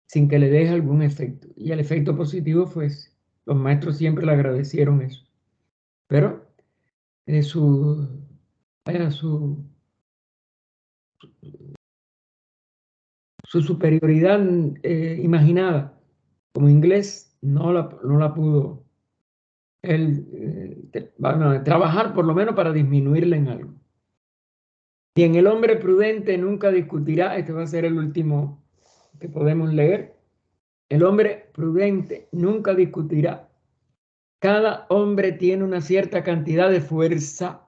sin que le deje algún efecto. Y el efecto positivo, pues, los maestros siempre le agradecieron eso. Pero su superioridad imaginada como inglés no la pudo él trabajar por lo menos para disminuirla en algo. Y en el hombre prudente nunca discutirá, este va a ser el último que podemos leer, el hombre prudente nunca discutirá Cada hombre tiene una cierta cantidad de fuerza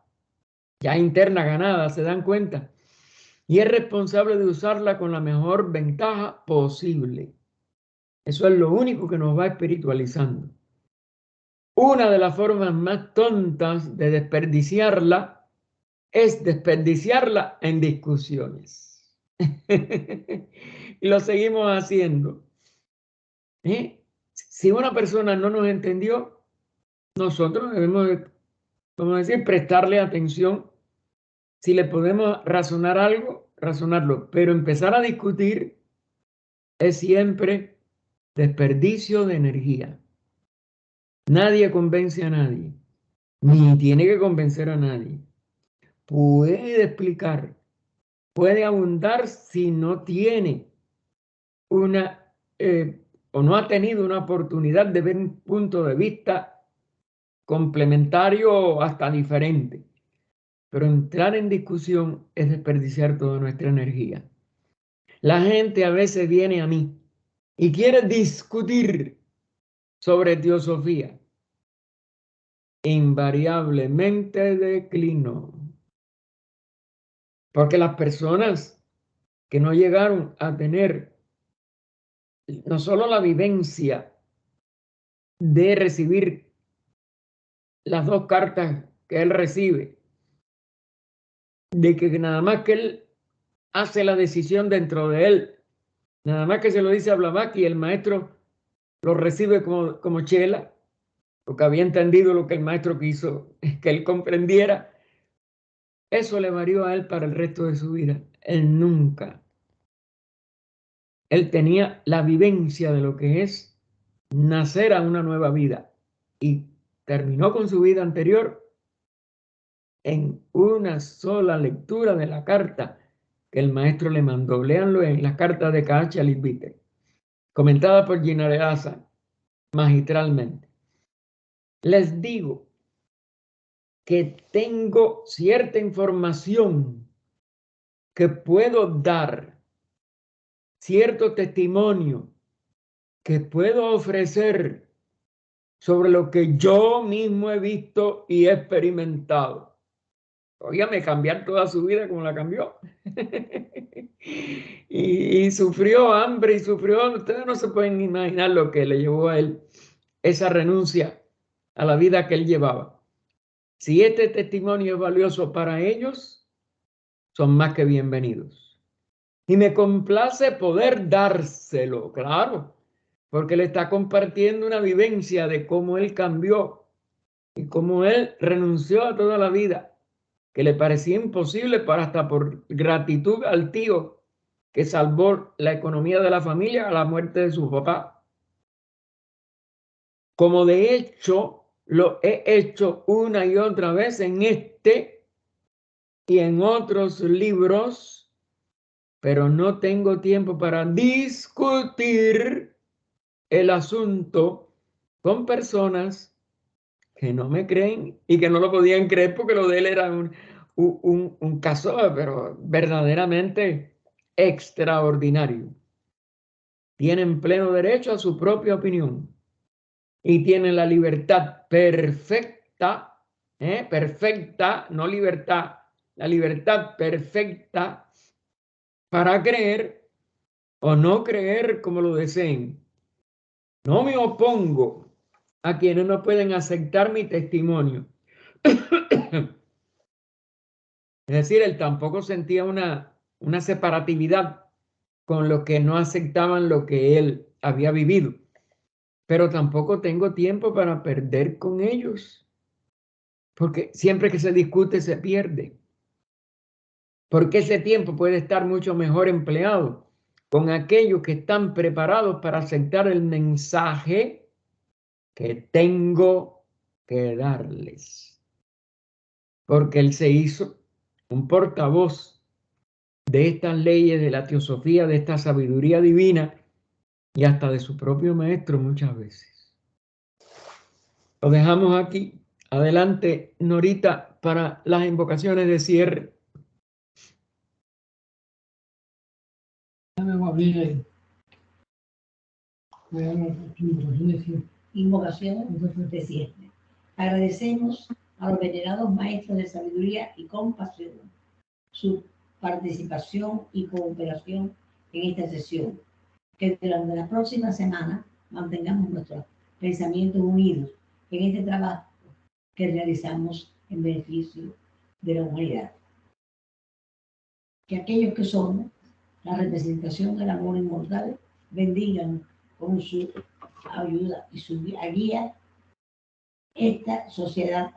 ya interna ganada, ¿se dan cuenta? Y es responsable de usarla con la mejor ventaja posible. Eso es lo único que nos va espiritualizando. Una de las formas más tontas de desperdiciarla es desperdiciarla en discusiones. Y lo seguimos haciendo. Si una persona no nos entendió, nosotros debemos, vamos a decir, prestarle atención. Si le podemos razonar algo, razonarlo. Pero empezar a discutir es siempre desperdicio de energía. Nadie convence a nadie, ni tiene que convencer a nadie. Puede explicar, puede abundar si no tiene una o no ha tenido una oportunidad de ver un punto de vista complementario o hasta diferente. Pero entrar en discusión es desperdiciar toda nuestra energía. La gente a veces viene a mí y quiere discutir sobre teosofía. Invariablemente declino. Porque las personas que no llegaron a tener no solo la vivencia de recibir las dos cartas que él recibe, de que nada más que él hace la decisión dentro de él, nada más que se lo dice a Blavatsky y el maestro lo recibe como chela, porque había entendido lo que el maestro quiso que él comprendiera. Eso le valió a él para el resto de su vida. Él tenía la vivencia de lo que es nacer a una nueva vida y terminó con su vida anterior en una sola lectura de la carta que el maestro le mandó. Léanlo en la carta de K.H. Alibiter, comentada por Ginarelasa magistralmente. Les digo que tengo cierta información que puedo dar, cierto testimonio que puedo ofrecer sobre lo que yo mismo he visto y he experimentado. Óigame, cambiar toda su vida como la cambió. y sufrió hambre y sufrió, ustedes no se pueden imaginar lo que le llevó a él esa renuncia a la vida que él llevaba. Si este testimonio es valioso para ellos, son más que bienvenidos. Y me complace poder dárselo, claro, porque le está compartiendo una vivencia de cómo él cambió y cómo él renunció a toda la vida, que le parecía imposible, para hasta por gratitud al tío que salvó la economía de la familia a la muerte de su papá. Como de hecho lo he hecho una y otra vez en este y en otros libros, pero no tengo tiempo para discutir el asunto con personas que no me creen y que no lo podían creer porque lo de él era un caso, pero verdaderamente extraordinario. Tienen pleno derecho a su propia opinión y tienen la libertad perfecta, perfecta, no libertad, la libertad perfecta para creer o no creer como lo deseen. No me opongo a quienes no pueden aceptar mi testimonio. Es decir, él tampoco sentía una separatividad con los que no aceptaban lo que él había vivido. Pero tampoco tengo tiempo para perder con ellos, porque siempre que se discute se pierde. Porque ese tiempo puede estar mucho mejor empleado con aquellos que están preparados para aceptar el mensaje que tengo que darles. Porque él se hizo un portavoz de estas leyes, de la teosofía, de esta sabiduría divina y hasta de su propio maestro muchas veces. Lo dejamos aquí. Adelante, Norita, para las invocaciones de cierre. Dame abrir ahí. Voy a dar la invocación de cierre. Invocación de siempre. Agradecemos a los venerados maestros de sabiduría y compasión su participación y cooperación en esta sesión. Que durante la próxima semana mantengamos nuestros pensamientos unidos en este trabajo que realizamos en beneficio de la humanidad. Que aquellos que somos la representación del amor inmortal bendigan con su ayuda y su guía esta sociedad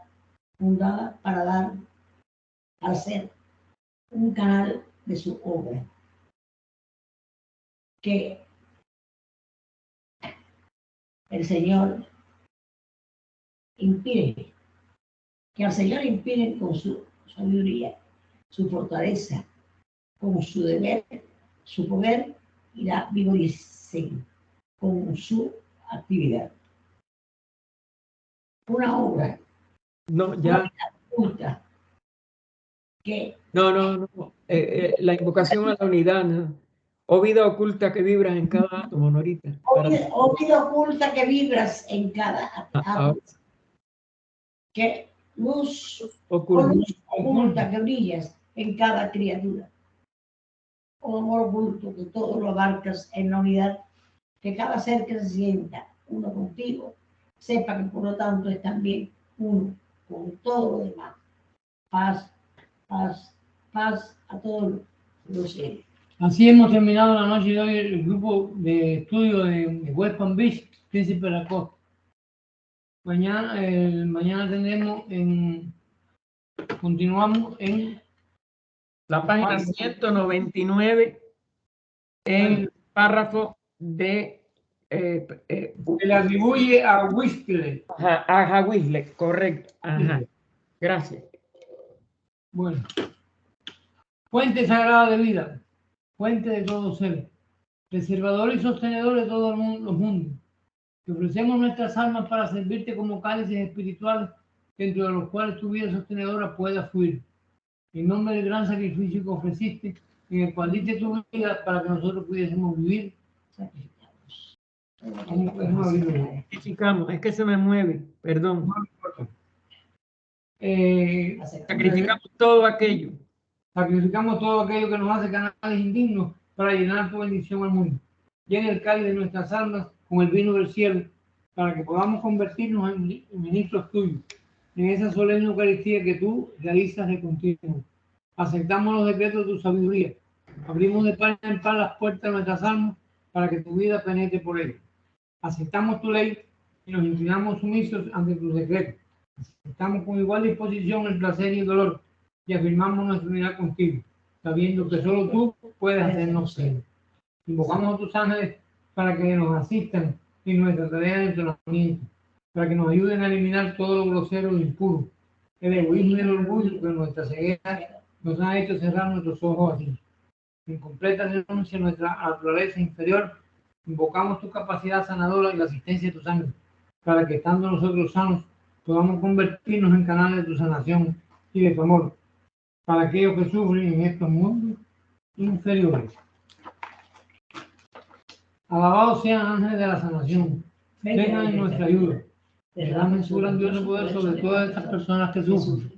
fundada para dar al ser un canal de su obra. Que el Señor inspire, que al Señor inspire con su sabiduría, su fortaleza, con su deber, su poder y la vigoricen con su actividad. Una obra No, ya. oculta que No. La invocación a la unidad, ¿no? O vida oculta que vibras en cada átomo, Norita. o vida oculta que vibras en cada átomo. Que luz oculta que brillas en cada criatura. O amor oculto que todo lo abarcas en la unidad, que cada ser que se sienta uno contigo, sepa que por lo tanto es también uno con todo lo demás. Paz, paz, paz a todos los seres. Así hemos terminado la noche de hoy el grupo de estudio de West Palm Beach, Príncipe de la Costa. Mañana tendremos continuamos en la página 199 en el párrafo de se le atribuye a Whistler. A Whistler, correcto. Ajá. Gracias. Bueno. Fuente sagrada de vida, fuente de todo ser, preservador y sostenedor de todos los mundos. Te ofrecemos nuestras almas para servirte como cálices espirituales dentro de los cuales tu vida sostenedora pueda fluir. En nombre del gran sacrificio que ofreciste, en el cual diste tu vida para que nosotros pudiésemos vivir, sacrificamos. Es que se me mueve, perdón. Sacrificamos todo aquello. Sacrificamos todo aquello que nos hace canales indignos para llenar tu bendición al mundo. Llena el cáliz de nuestras almas con el vino del cielo, para que podamos convertirnos en ministros tuyos, en esa solemne Eucaristía que tú realizas de continuo. Aceptamos los decretos de tu sabiduría. Abrimos de pan en pan las puertas de nuestras almas para que tu vida penetre por ellas. Aceptamos tu ley y nos inclinamos sumisos ante tus decretos. Aceptamos con igual disposición el placer y el dolor y afirmamos nuestra unidad contigo, sabiendo que solo tú puedes hacernos ser. Invocamos a tus ángeles para que nos asistan en nuestra tarea de entrenamiento, para que nos ayuden a eliminar todo lo grosero e impuro, el egoísmo y el orgullo que nuestra ceguera nos ha hecho cerrar nuestros ojos a ti. En completa renuncia a nuestra naturaleza inferior, invocamos tu capacidad sanadora y la asistencia de tus ángeles, para que estando nosotros sanos, podamos convertirnos en canales de tu sanación y de tu amor, para aquellos que sufren en estos mundos inferiores. Alabados sean ángeles de la sanación, vengan en nuestra ayuda, derramen su grandioso poder sobre todas estas personas que sufren.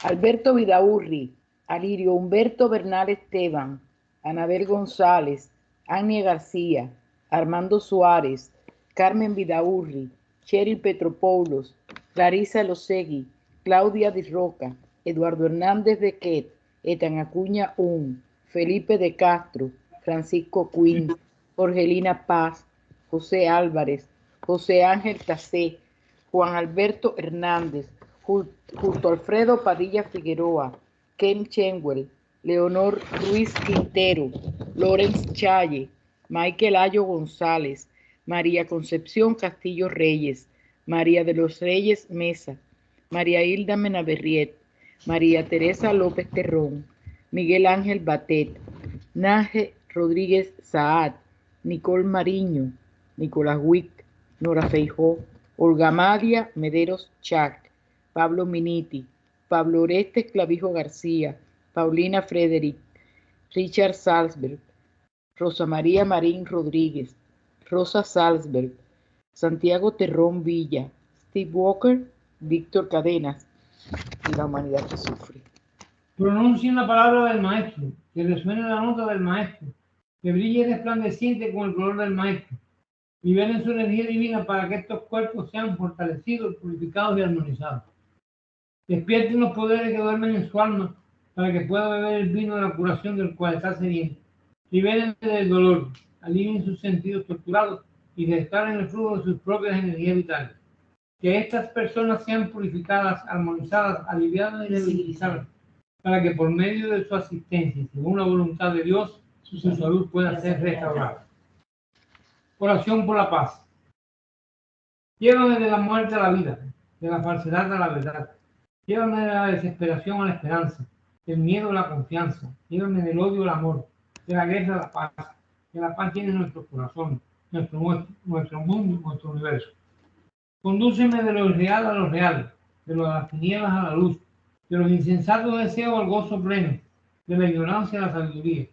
Alberto Vidaurri, Alirio Humberto Bernal Esteban, Anabel González, Ania García, Armando Suárez, Carmen Vidaurri, Cheryl Petropoulos, Clarisa Losegui, Claudia Di Roca, Eduardo Hernández de Quet, Etan Acuña Felipe de Castro, Francisco Quinn, Jorgelina Paz, José Álvarez, José Ángel Tacé, Juan Alberto Hernández, Justo Alfredo Padilla Figueroa, Ken Chenwell, Leonor Ruiz Quintero, Lorenz Challe, Michael Ayo González, María Concepción Castillo Reyes, María de los Reyes Mesa, María Hilda Menaberriet, María Teresa López Terrón, Miguel Ángel Batet, Naje Rodríguez Saad, Nicole Mariño, Nicolás Wick, Nora Feijó, Olga Madia Mederos Chac, Pablo Miniti, Pablo Orestes Clavijo García, Paulina Frederick, Richard Salzberg, Rosa María Marín Rodríguez, Rosa Salzberg, Santiago Terrón Villa, Steve Walker, Víctor Cadenas y la humanidad que sufre. Pronuncie una palabra del maestro, que resuene la nota del maestro, que brille resplandeciente con el color del maestro. Liberen su energía divina para que estos cuerpos sean fortalecidos, purificados y armonizados. Despierten los poderes que duermen en su alma para que pueda beber el vino de la curación del cual está sediento. Liberen del dolor, alivien sus sentidos torturados y descarguen el flujo de sus propias energías vitales. Que estas personas sean purificadas, armonizadas, aliviadas y debilitadas, para que por medio de su asistencia y según la voluntad de Dios, su salud pueda ser restaurada. Oración por la paz. Llévame de la muerte a la vida, de la falsedad a la verdad. Llévame de la desesperación a la esperanza, del miedo a la confianza. Llévame del odio al amor, de la guerra a la paz. Que la paz tiene nuestro corazón, nuestro mundo, nuestro universo. Condúceme de lo irreal a lo real, de las tinieblas a la luz, de los insensatos deseos al gozo pleno, de la ignorancia a la sabiduría,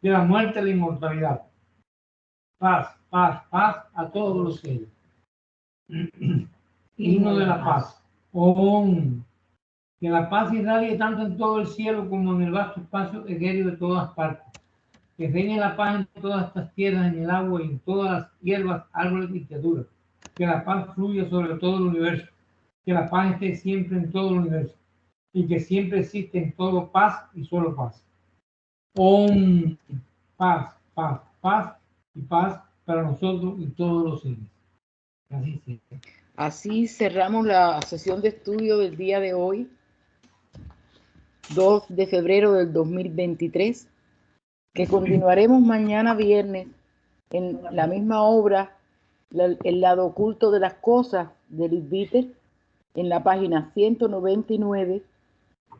de la muerte a la inmortalidad. Paz, paz, paz a todos los seres. Himno de la paz. Om. Que la paz irradie tanto en todo el cielo como en el vasto espacio etéreo de todas partes. Que reine la paz en todas estas tierras, en el agua y en todas las hierbas, árboles y criaturas. Que la paz fluya sobre todo el universo. Que la paz esté siempre en todo el universo. Y que siempre existe en todo paz y solo paz. Om. Paz, paz, paz y paz para nosotros y todos los seres. Así sea. Así cerramos la sesión de estudio del día de hoy, 2 de febrero del 2023, que continuaremos mañana viernes en la misma obra, El lado oculto de las cosas, de Liz Bitter, en la página 199,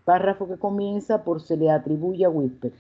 párrafo que comienza por se le atribuye a Whisper.